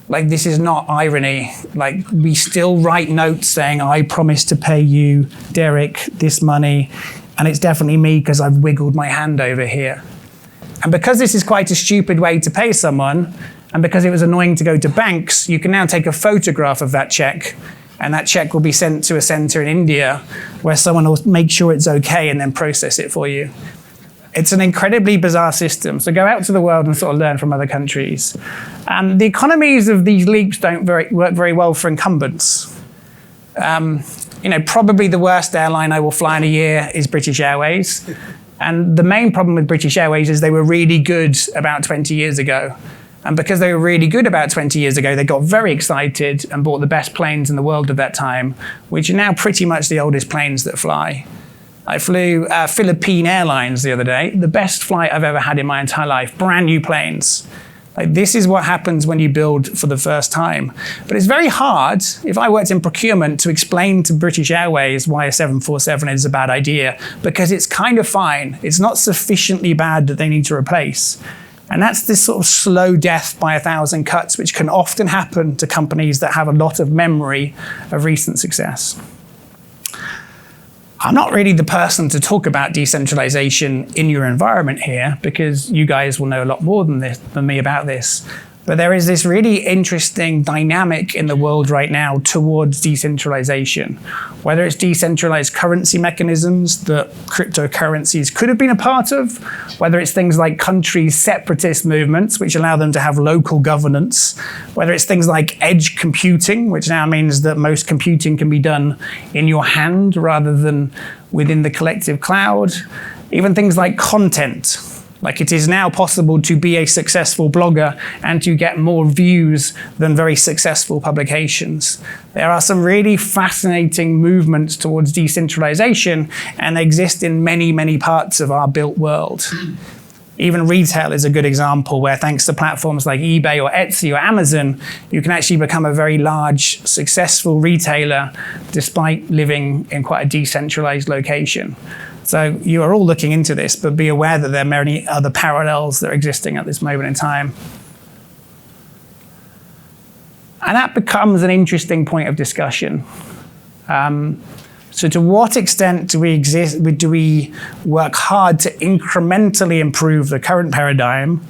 like this is not irony. Like we still write notes saying, I promise to pay you, Derek, this money. And it's definitely me because I've wiggled my hand over here. And because this is quite a stupid way to pay someone, and because it was annoying to go to banks, you can now take a photograph of that check, and that check will be sent to a center in India where someone will make sure it's okay and then process it for you. It's an incredibly bizarre system. So go out to the world and sort of learn from other countries. The economies of these leaps don't work very well for incumbents. Probably the worst airline I will fly in a year is British Airways. And the main problem with British Airways is they were really good about 20 years ago. And because they were really good about 20 years ago, they got very excited and bought the best planes in the world at that time, which are now pretty much the oldest planes that fly. I flew Philippine Airlines the other day, the best flight I've ever had in my entire life, brand new planes. Like this is what happens when you build for the first time. But it's very hard, if I worked in procurement, to explain to British Airways why a 747 is a bad idea, because it's kind of fine. It's not sufficiently bad that they need to replace. And that's this sort of slow death by 1,000 cuts, which can often happen to companies that have a lot of memory of recent success. I'm not really the person to talk about decentralization in your environment here, because you guys will know a lot more than me about this. But there is this really interesting dynamic in the world right now towards decentralization. Whether it's decentralized currency mechanisms that cryptocurrencies could have been a part of, whether it's things like countries' separatist movements, which allow them to have local governance, whether it's things like edge computing, which now means that most computing can be done in your hand rather than within the collective cloud, even things like content. Like it is now possible to be a successful blogger and to get more views than very successful publications. There are some really fascinating movements towards decentralization, and they exist in many, many parts of our built world. Even retail is a good example where, thanks to platforms like eBay or Etsy or Amazon, you can actually become a very large, successful retailer despite living in quite a decentralized location. So you are all looking into this, but be aware that there are many other parallels that are existing at this moment in time. And that becomes an interesting point of discussion. So to what extent do we work hard to incrementally improve the current paradigm?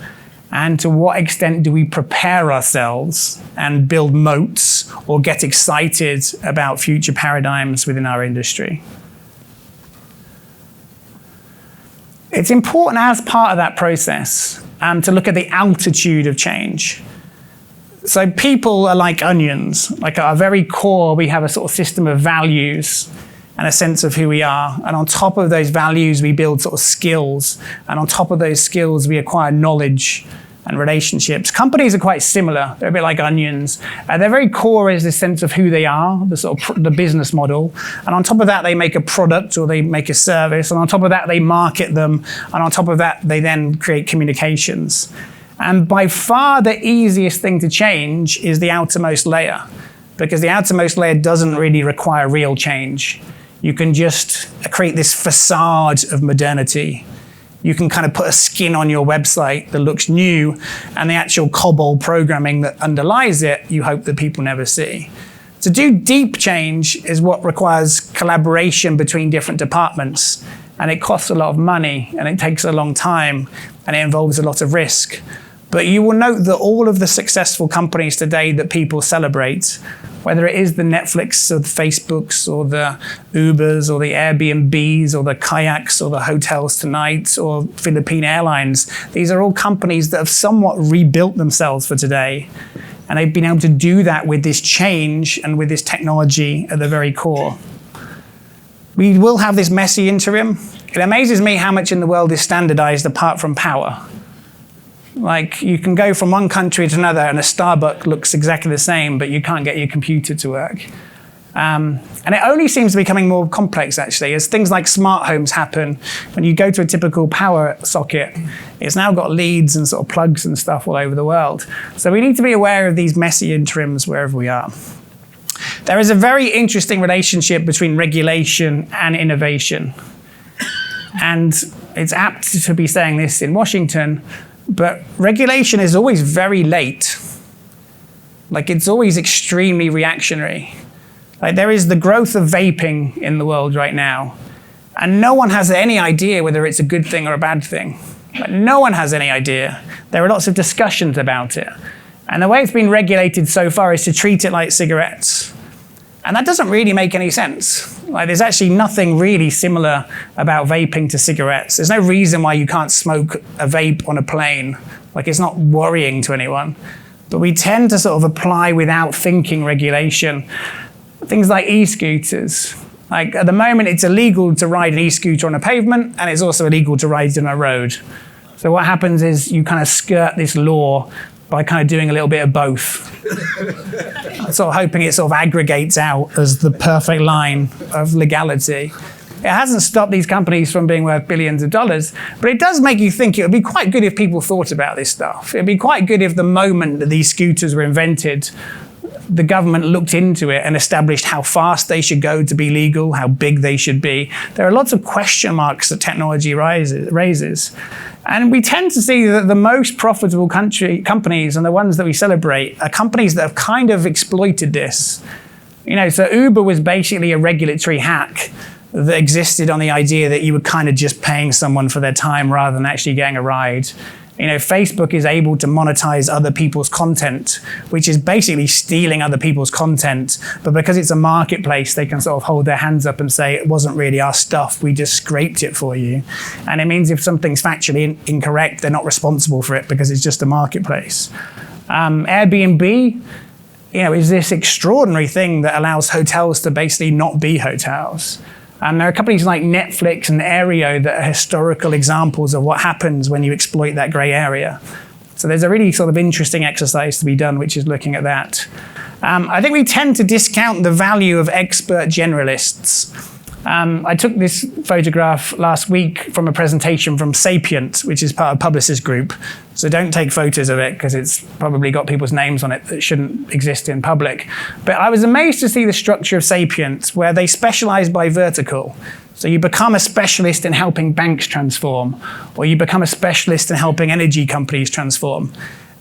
And to what extent do we prepare ourselves and build moats or get excited about future paradigms within our industry? It's important as part of that process to look at the altitude of change. So people are like onions. Like at our very core, we have a sort of system of values and a sense of who we are. And on top of those values, we build sort of skills. And on top of those skills, we acquire knowledge. and relationships. Companies are quite similar. They're a bit like onions. Their very core is this sense of who they are, the sort of the business model. And on top of that, they make a product or they make a service. And on top of that, they market them. And on top of that, they then create communications. And by far the easiest thing to change is the outermost layer, because the outermost layer doesn't really require real change. You can just create this facade of modernity. You can kind of put a skin on your website that looks new, and the actual COBOL programming that underlies it, you hope that people never see. To do deep change is what requires collaboration between different departments, and it costs a lot of money, and it takes a long time, and it involves a lot of risk. But you will note that all of the successful companies today that people celebrate, whether it is the Netflix or the Facebooks or the Ubers or the Airbnbs or the kayaks or the hotels tonight or Philippine Airlines, these are all companies that have somewhat rebuilt themselves for today. And they've been able to do that with this change and with this technology at the very core. We will have this messy interim. It amazes me how much in the world is standardized apart from power. Like, you can go from one country to another and a Starbucks looks exactly the same, but you can't get your computer to work. And it only seems to be becoming more complex, actually, as things like smart homes happen. When you go to a typical power socket, it's now got leads and sort of plugs and stuff all over the world. So we need to be aware of these messy interims wherever we are. There is a very interesting relationship between regulation and innovation. And it's apt to be saying this in Washington, but regulation is always very late. Like, it's always extremely reactionary. Like, there is the growth of vaping in the world right now, and no one has any idea whether it's a good thing or a bad thing. Like, no one has any idea. There are lots of discussions about it. And the way it's been regulated so far is to treat it like cigarettes. And that doesn't really make any sense. Like, there's actually nothing really similar about vaping to cigarettes. There's no reason why you can't smoke a vape on a plane. Like, it's not worrying to anyone. But we tend to sort of apply without thinking regulation. Things like e-scooters. Like, at the moment, it's illegal to ride an e-scooter on a pavement, and it's also illegal to ride on a road. So what happens is you kind of skirt this law by kind of doing a little bit of both. Sort of hoping it sort of aggregates out as the perfect line of legality. It hasn't stopped these companies from being worth billions of dollars, but it does make you think it would be quite good if people thought about this stuff. It'd be quite good if the moment that these scooters were invented, the government looked into it and established how fast they should go to be legal, how big they should be. There are lots of question marks that technology raises. And we tend to see that the most profitable companies and the ones that we celebrate are companies that have kind of exploited this. You know, so Uber was basically a regulatory hack that existed on the idea that you were kind of just paying someone for their time rather than actually getting a ride. You know, Facebook is able to monetize other people's content, which is basically stealing other people's content. But because it's a marketplace, they can sort of hold their hands up and say, it wasn't really our stuff, we just scraped it for you. And it means if something's factually incorrect, they're not responsible for it because it's just a marketplace. Airbnb, you know, is this extraordinary thing that allows hotels to basically not be hotels. And there are companies like Netflix and Aereo that are historical examples of what happens when you exploit that gray area. So there's a really sort of interesting exercise to be done, which is looking at that. I think we tend to discount the value of expert generalists. I took this photograph last week from a presentation from Sapient, which is part of Publicis Group. So don't take photos of it because it's probably got people's names on it that shouldn't exist in public. But I was amazed to see the structure of Sapient, where they specialize by vertical. So you become a specialist in helping banks transform, or you become a specialist in helping energy companies transform.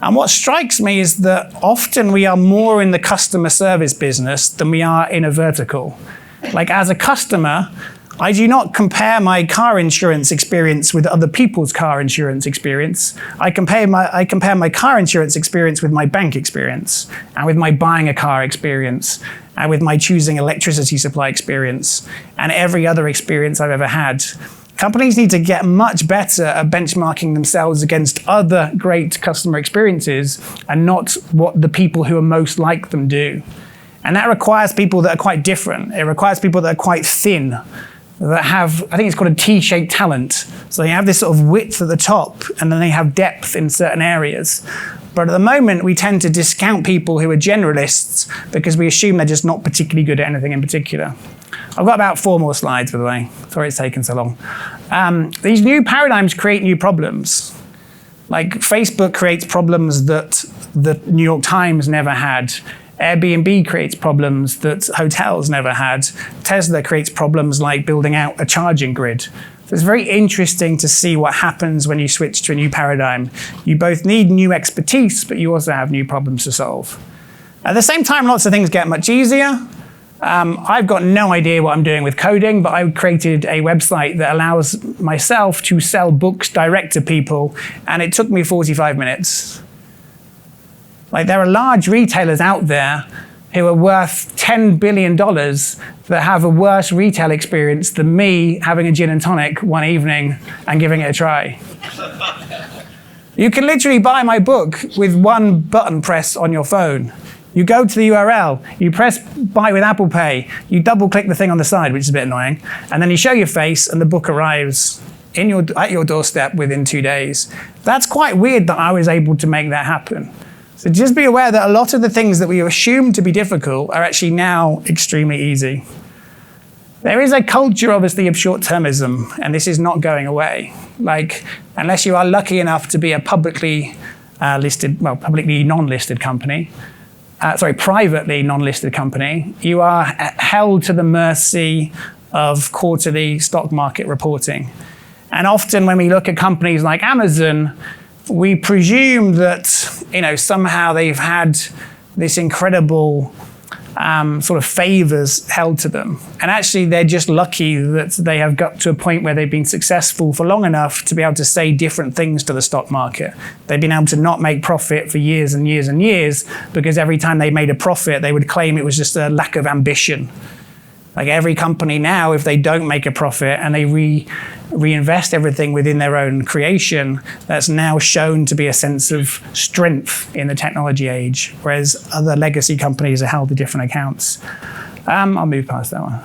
And what strikes me is that often we are more in the customer service business than we are in a vertical. Like, as a customer, I do not compare my car insurance experience with other people's car insurance experience. I compare my car insurance experience with my bank experience, and with my buying a car experience, and with my choosing electricity supply experience, and every other experience I've ever had. Companies need to get much better at benchmarking themselves against other great customer experiences and not what the people who are most like them do. And that requires people that are quite different. It requires people that are quite thin. that have, I think it's called a T-shaped talent. So they have this sort of width at the top, and then they have depth in certain areas. But at the moment, we tend to discount people who are generalists because we assume they're just not particularly good at anything in particular. I've got about 4 more slides, by the way. Sorry it's taken so long. These new paradigms create new problems. Like Facebook creates problems that the New York Times never had. Airbnb creates problems that hotels never had. Tesla creates problems like building out a charging grid. So it's very interesting to see what happens when you switch to a new paradigm. You both need new expertise, but you also have new problems to solve. At the same time, lots of things get much easier. I've got no idea what I'm doing with coding, but I created a website that allows myself to sell books direct to people, and it took me 45 minutes. Like, there are large retailers out there who are worth $10 billion that have a worse retail experience than me having a gin and tonic one evening and giving it a try. You can literally buy my book with one button press on your phone. You go to the URL, you press buy with Apple Pay, you double click the thing on the side, which is a bit annoying, and then you show your face and the book arrives at your doorstep within 2 days. That's quite weird that I was able to make that happen. So just be aware that a lot of the things that we assume to be difficult are actually now extremely easy. There is a culture, obviously, of short-termism, and this is not going away. Like, unless you are lucky enough to be a publicly non-listed company, privately non-listed company, you are held to the mercy of quarterly stock market reporting. And often when we look at companies like Amazon, we presume that, somehow they've had this incredible sort of favors held to them. And actually, they're just lucky that they have got to a point where they've been successful for long enough to be able to say different things to the stock market. They've been able to not make profit for years and years and years, because every time they made a profit, they would claim it was just a lack of ambition. Like every company now, if they don't make a profit and they reinvest everything within their own creation, that's now shown to be a sense of strength in the technology age, whereas other legacy companies are held to different accounts. I'll move past that one.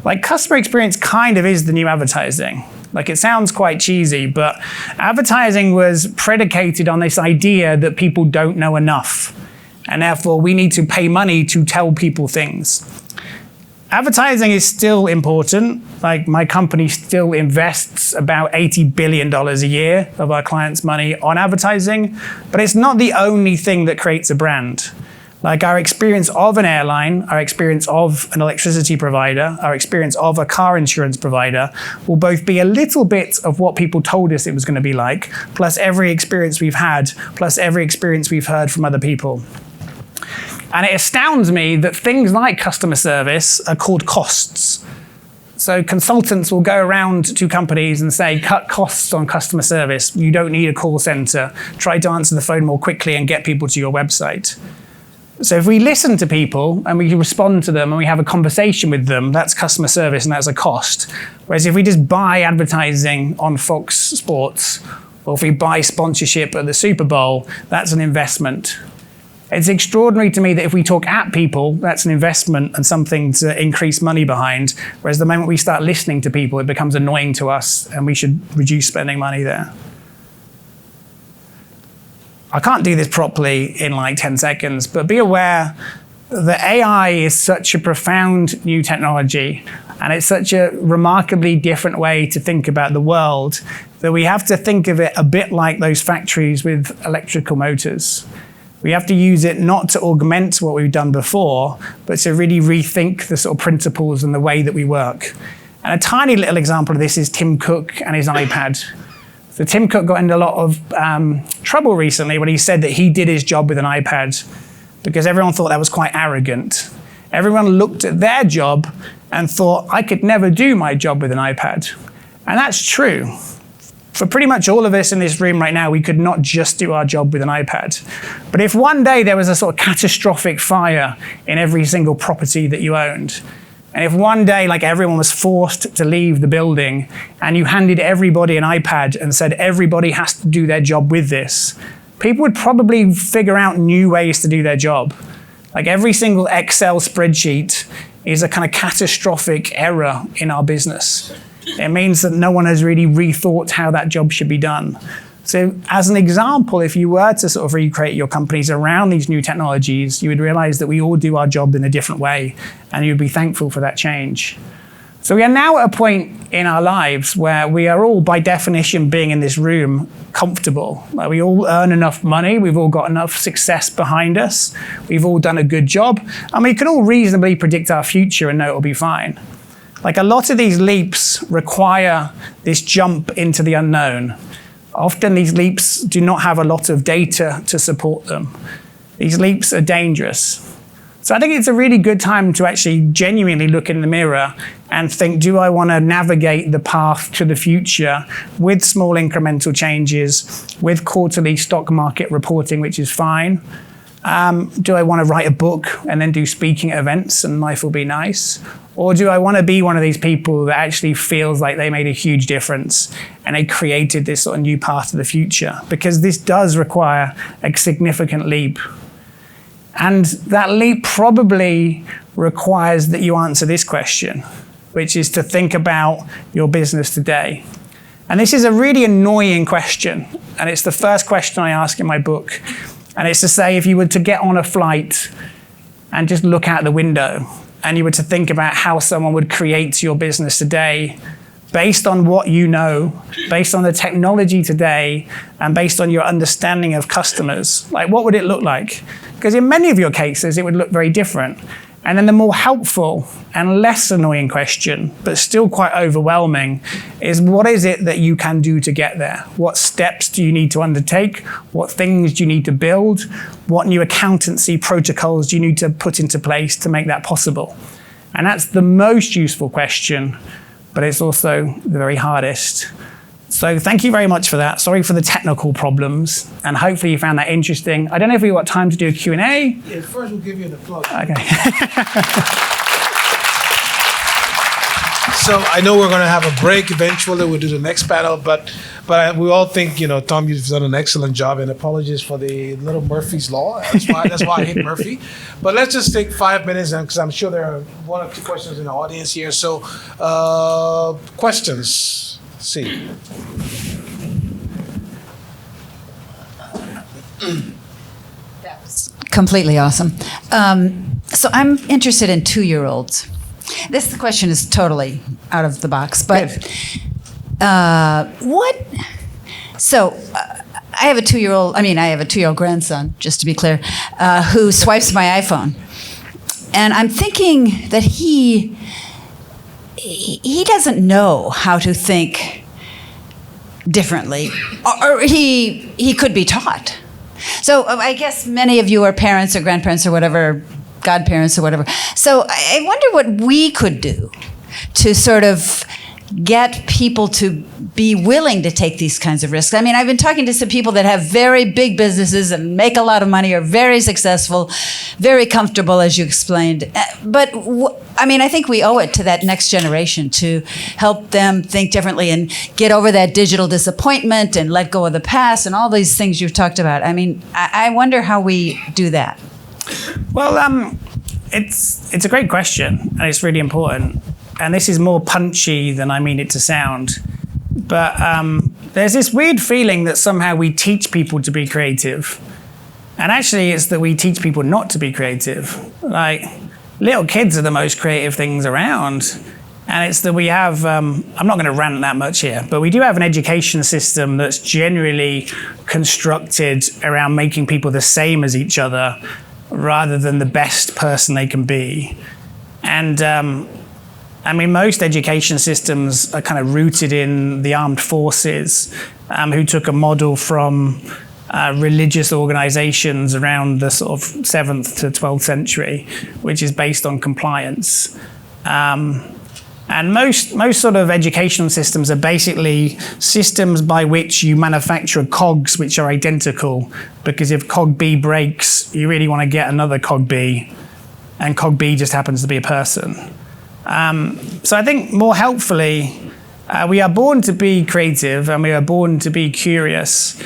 Like, customer experience kind of is the new advertising. Like, it sounds quite cheesy, but advertising was predicated on this idea that people don't know enough, and therefore we need to pay money to tell people things. Advertising is still important. Like, my company still invests about $80 billion a year of our clients' money on advertising, but it's not the only thing that creates a brand. Like, our experience of an airline, our experience of an electricity provider, our experience of a car insurance provider will both be a little bit of what people told us it was going to be like, plus every experience we've had, plus every experience we've heard from other people. And it astounds me that things like customer service are called costs. So consultants will go around to companies and say, cut costs on customer service. You don't need a call center. Try to answer the phone more quickly and get people to your website. So if we listen to people and we respond to them and we have a conversation with them, that's customer service and that's a cost. Whereas if we just buy advertising on Fox Sports, or if we buy sponsorship at the Super Bowl, that's an investment. It's extraordinary to me that if we talk at people, that's an investment and something to increase money behind. Whereas the moment we start listening to people, it becomes annoying to us and we should reduce spending money there. I can't do this properly in like 10 seconds, but be aware that AI is such a profound new technology, and it's such a remarkably different way to think about the world that we have to think of it a bit like those factories with electrical motors. We have to use it not to augment what we've done before, but to really rethink the sort of principles and the way that we work. And a tiny little example of this is Tim Cook and his iPad. So Tim Cook got into a lot of trouble recently when he said that he did his job with an iPad, because everyone thought that was quite arrogant. Everyone looked at their job and thought, I could never do my job with an iPad. And that's true. For pretty much all of us in this room right now, we could not just do our job with an iPad. But if one day there was a sort of catastrophic fire in every single property that you owned, and if one day, like, everyone was forced to leave the building and you handed everybody an iPad and said everybody has to do their job with this, people would probably figure out new ways to do their job. Like every single Excel spreadsheet is a kind of catastrophic error in our business. It means that no one has really rethought how that job should be done. So as an example, if you were to sort of recreate your companies around these new technologies, you would realize that we all do our job in a different way, and you'd be thankful for that change. So we are now at a point in our lives where we are all, by definition, being in this room, comfortable. Like we all earn enough money, we've all got enough success behind us, we've all done a good job, and we can all reasonably predict our future and know it'll be fine. Like a lot of these leaps require this jump into the unknown. Often these leaps do not have a lot of data to support them. These leaps are dangerous. So I think it's a really good time to actually genuinely look in the mirror and think, do I want to navigate the path to the future with small incremental changes, with quarterly stock market reporting, which is fine? Do I want to write a book and then do speaking events and life will be nice? Or do I want to be one of these people that actually feels like they made a huge difference and they created this sort of new path to the future? Because this does require a significant leap. And that leap probably requires that you answer this question, which is to think about your business today. And this is a really annoying question. And it's the first question I ask in my book. And it's to say, if you were to get on a flight and just look out the window, and you were to think about how someone would create your business today, based on what you know, based on the technology today, and based on your understanding of customers, like what would it look like? Because in many of your cases, it would look very different. And then the more helpful and less annoying question, but still quite overwhelming, is what is it that you can do to get there? What steps do you need to undertake? What things do you need to build? What new accountancy protocols do you need to put into place to make that possible? And that's the most useful question, but it's also the very hardest. So thank you very much for that. Sorry for the technical problems, and hopefully you found that interesting. I don't know if we've got time to do a Q&A. Yeah, first we'll give you the plug. Okay. So I know we're going to have a break eventually. We'll do the next panel, but we all think, Tom, you've done an excellent job, and apologies for the little Murphy's Law. That's why I hate Murphy. But let's just take 5 minutes, because I'm sure there are one or two questions in the audience here. So questions. See. That was completely awesome. So I'm interested in 2-year-olds. This question is totally out of the box, but what? So I have a 2-year-old grandson, just to be clear, who swipes my iPhone, and I'm thinking that he doesn't know how to think differently, or he could be taught. So I guess many of you are parents or grandparents or whatever, godparents or whatever. So I wonder what we could do to sort of get people to be willing to take these kinds of risks. I mean, I've been talking to some people that have very big businesses and make a lot of money, are very successful, very comfortable, as you explained. But I think we owe it to that next generation to help them think differently and get over that digital disappointment and let go of the past and all these things you've talked about. I mean, I wonder how we do that. Well, it's a great question, and it's really important. And this is more punchy than I mean it to sound. But there's this weird feeling that somehow we teach people to be creative. And actually, it's that we teach people not to be creative. Like, little kids are the most creative things around. And it's that we have, I'm not going to rant that much here, but we do have an education system that's generally constructed around making people the same as each other rather than the best person they can be. And most education systems are kind of rooted in the armed forces, who took a model from religious organizations around the sort of 7th to 12th century, which is based on compliance. And most sort of educational systems are basically systems by which you manufacture cogs which are identical, because if cog B breaks, you really want to get another cog B, and cog B just happens to be a person. So I think more helpfully, we are born to be creative and we are born to be curious.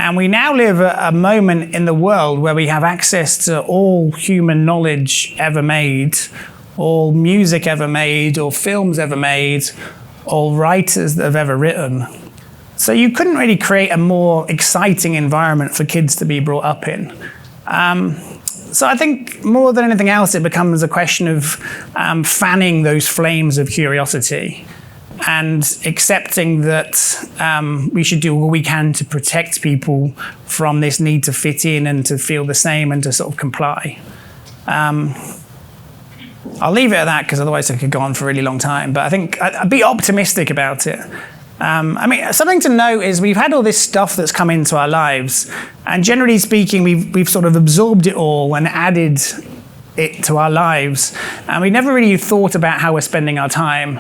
And we now live at a moment in the world where we have access to all human knowledge ever made, all music ever made, all films ever made, all writers that have ever written. So you couldn't really create a more exciting environment for kids to be brought up in. So I think more than anything else, it becomes a question of fanning those flames of curiosity and accepting that we should do all we can to protect people from this need to fit in and to feel the same and to sort of comply. I'll leave it at that because otherwise I could go on for a really long time. But I think I'd be optimistic about it. I mean, something to note is we've had all this stuff that's come into our lives, and generally speaking, we've sort of absorbed it all and added it to our lives, and we never really thought about how we're spending our time.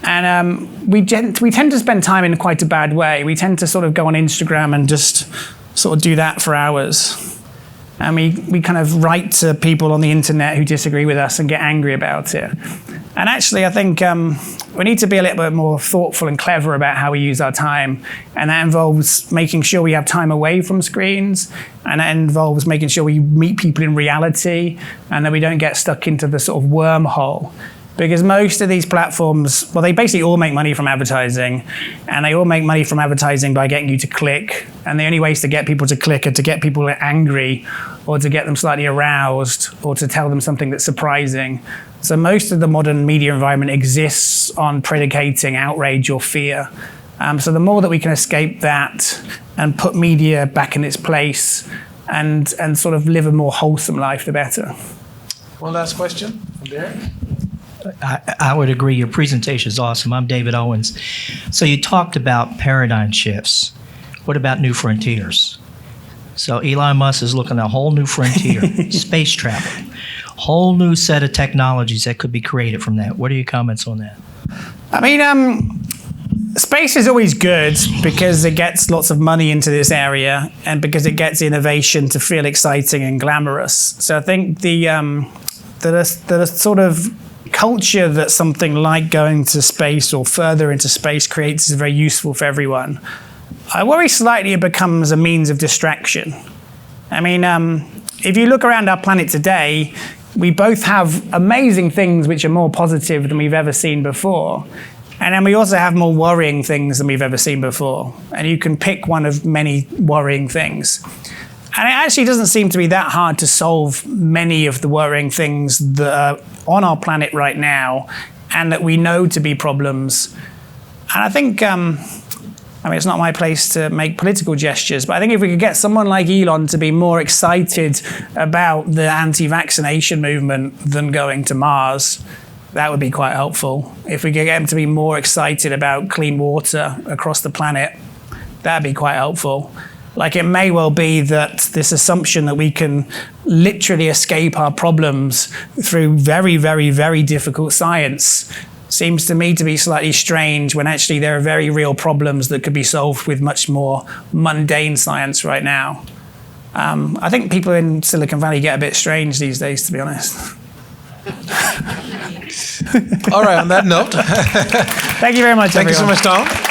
And we tend to spend time in quite a bad way. We tend to sort of go on Instagram and just sort of do that for hours. And we kind of write to people on the internet who disagree with us and get angry about it. And actually, I think we need to be a little bit more thoughtful and clever about how we use our time. And that involves making sure we have time away from screens. And that involves making sure we meet people in reality and that we don't get stuck into the sort of wormhole. Because most of these platforms, well, they basically all make money from advertising, and they all make money from advertising by getting you to click. And the only ways to get people to click are to get people angry, or to get them slightly aroused, or to tell them something that's surprising. So most of the modern media environment exists on predicating outrage or fear. So the more that we can escape that and put media back in its place and sort of live a more wholesome life, the better. One last question from Derek. I would agree. Your presentation is awesome. I'm David Owens. So you talked about paradigm shifts. What about new frontiers? So Elon Musk is looking at a whole new frontier, space travel, whole new set of technologies that could be created from that. What are your comments on that? I mean, space is always good because it gets lots of money into this area and because it gets innovation to feel exciting and glamorous. So I think the sort of culture that something like going to space or further into space creates is very useful for everyone. I worry slightly it becomes a means of distraction. I mean, if you look around our planet today, we both have amazing things which are more positive than we've ever seen before. And then we also have more worrying things than we've ever seen before. And you can pick one of many worrying things. And it actually doesn't seem to be that hard to solve many of the worrying things that are on our planet right now and that we know to be problems. And I think, I mean, it's not my place to make political gestures, but I think if we could get someone like Elon to be more excited about the anti-vaccination movement than going to Mars, that would be quite helpful. If we could get him to be more excited about clean water across the planet, that'd be quite helpful. Like, it may well be that this assumption that we can literally escape our problems through very, very, very difficult science seems to me to be slightly strange when actually there are very real problems that could be solved with much more mundane science right now. I think people in Silicon Valley get a bit strange these days, to be honest. All right, on that note. Thank you very much, Thank everyone. you so much, Tom.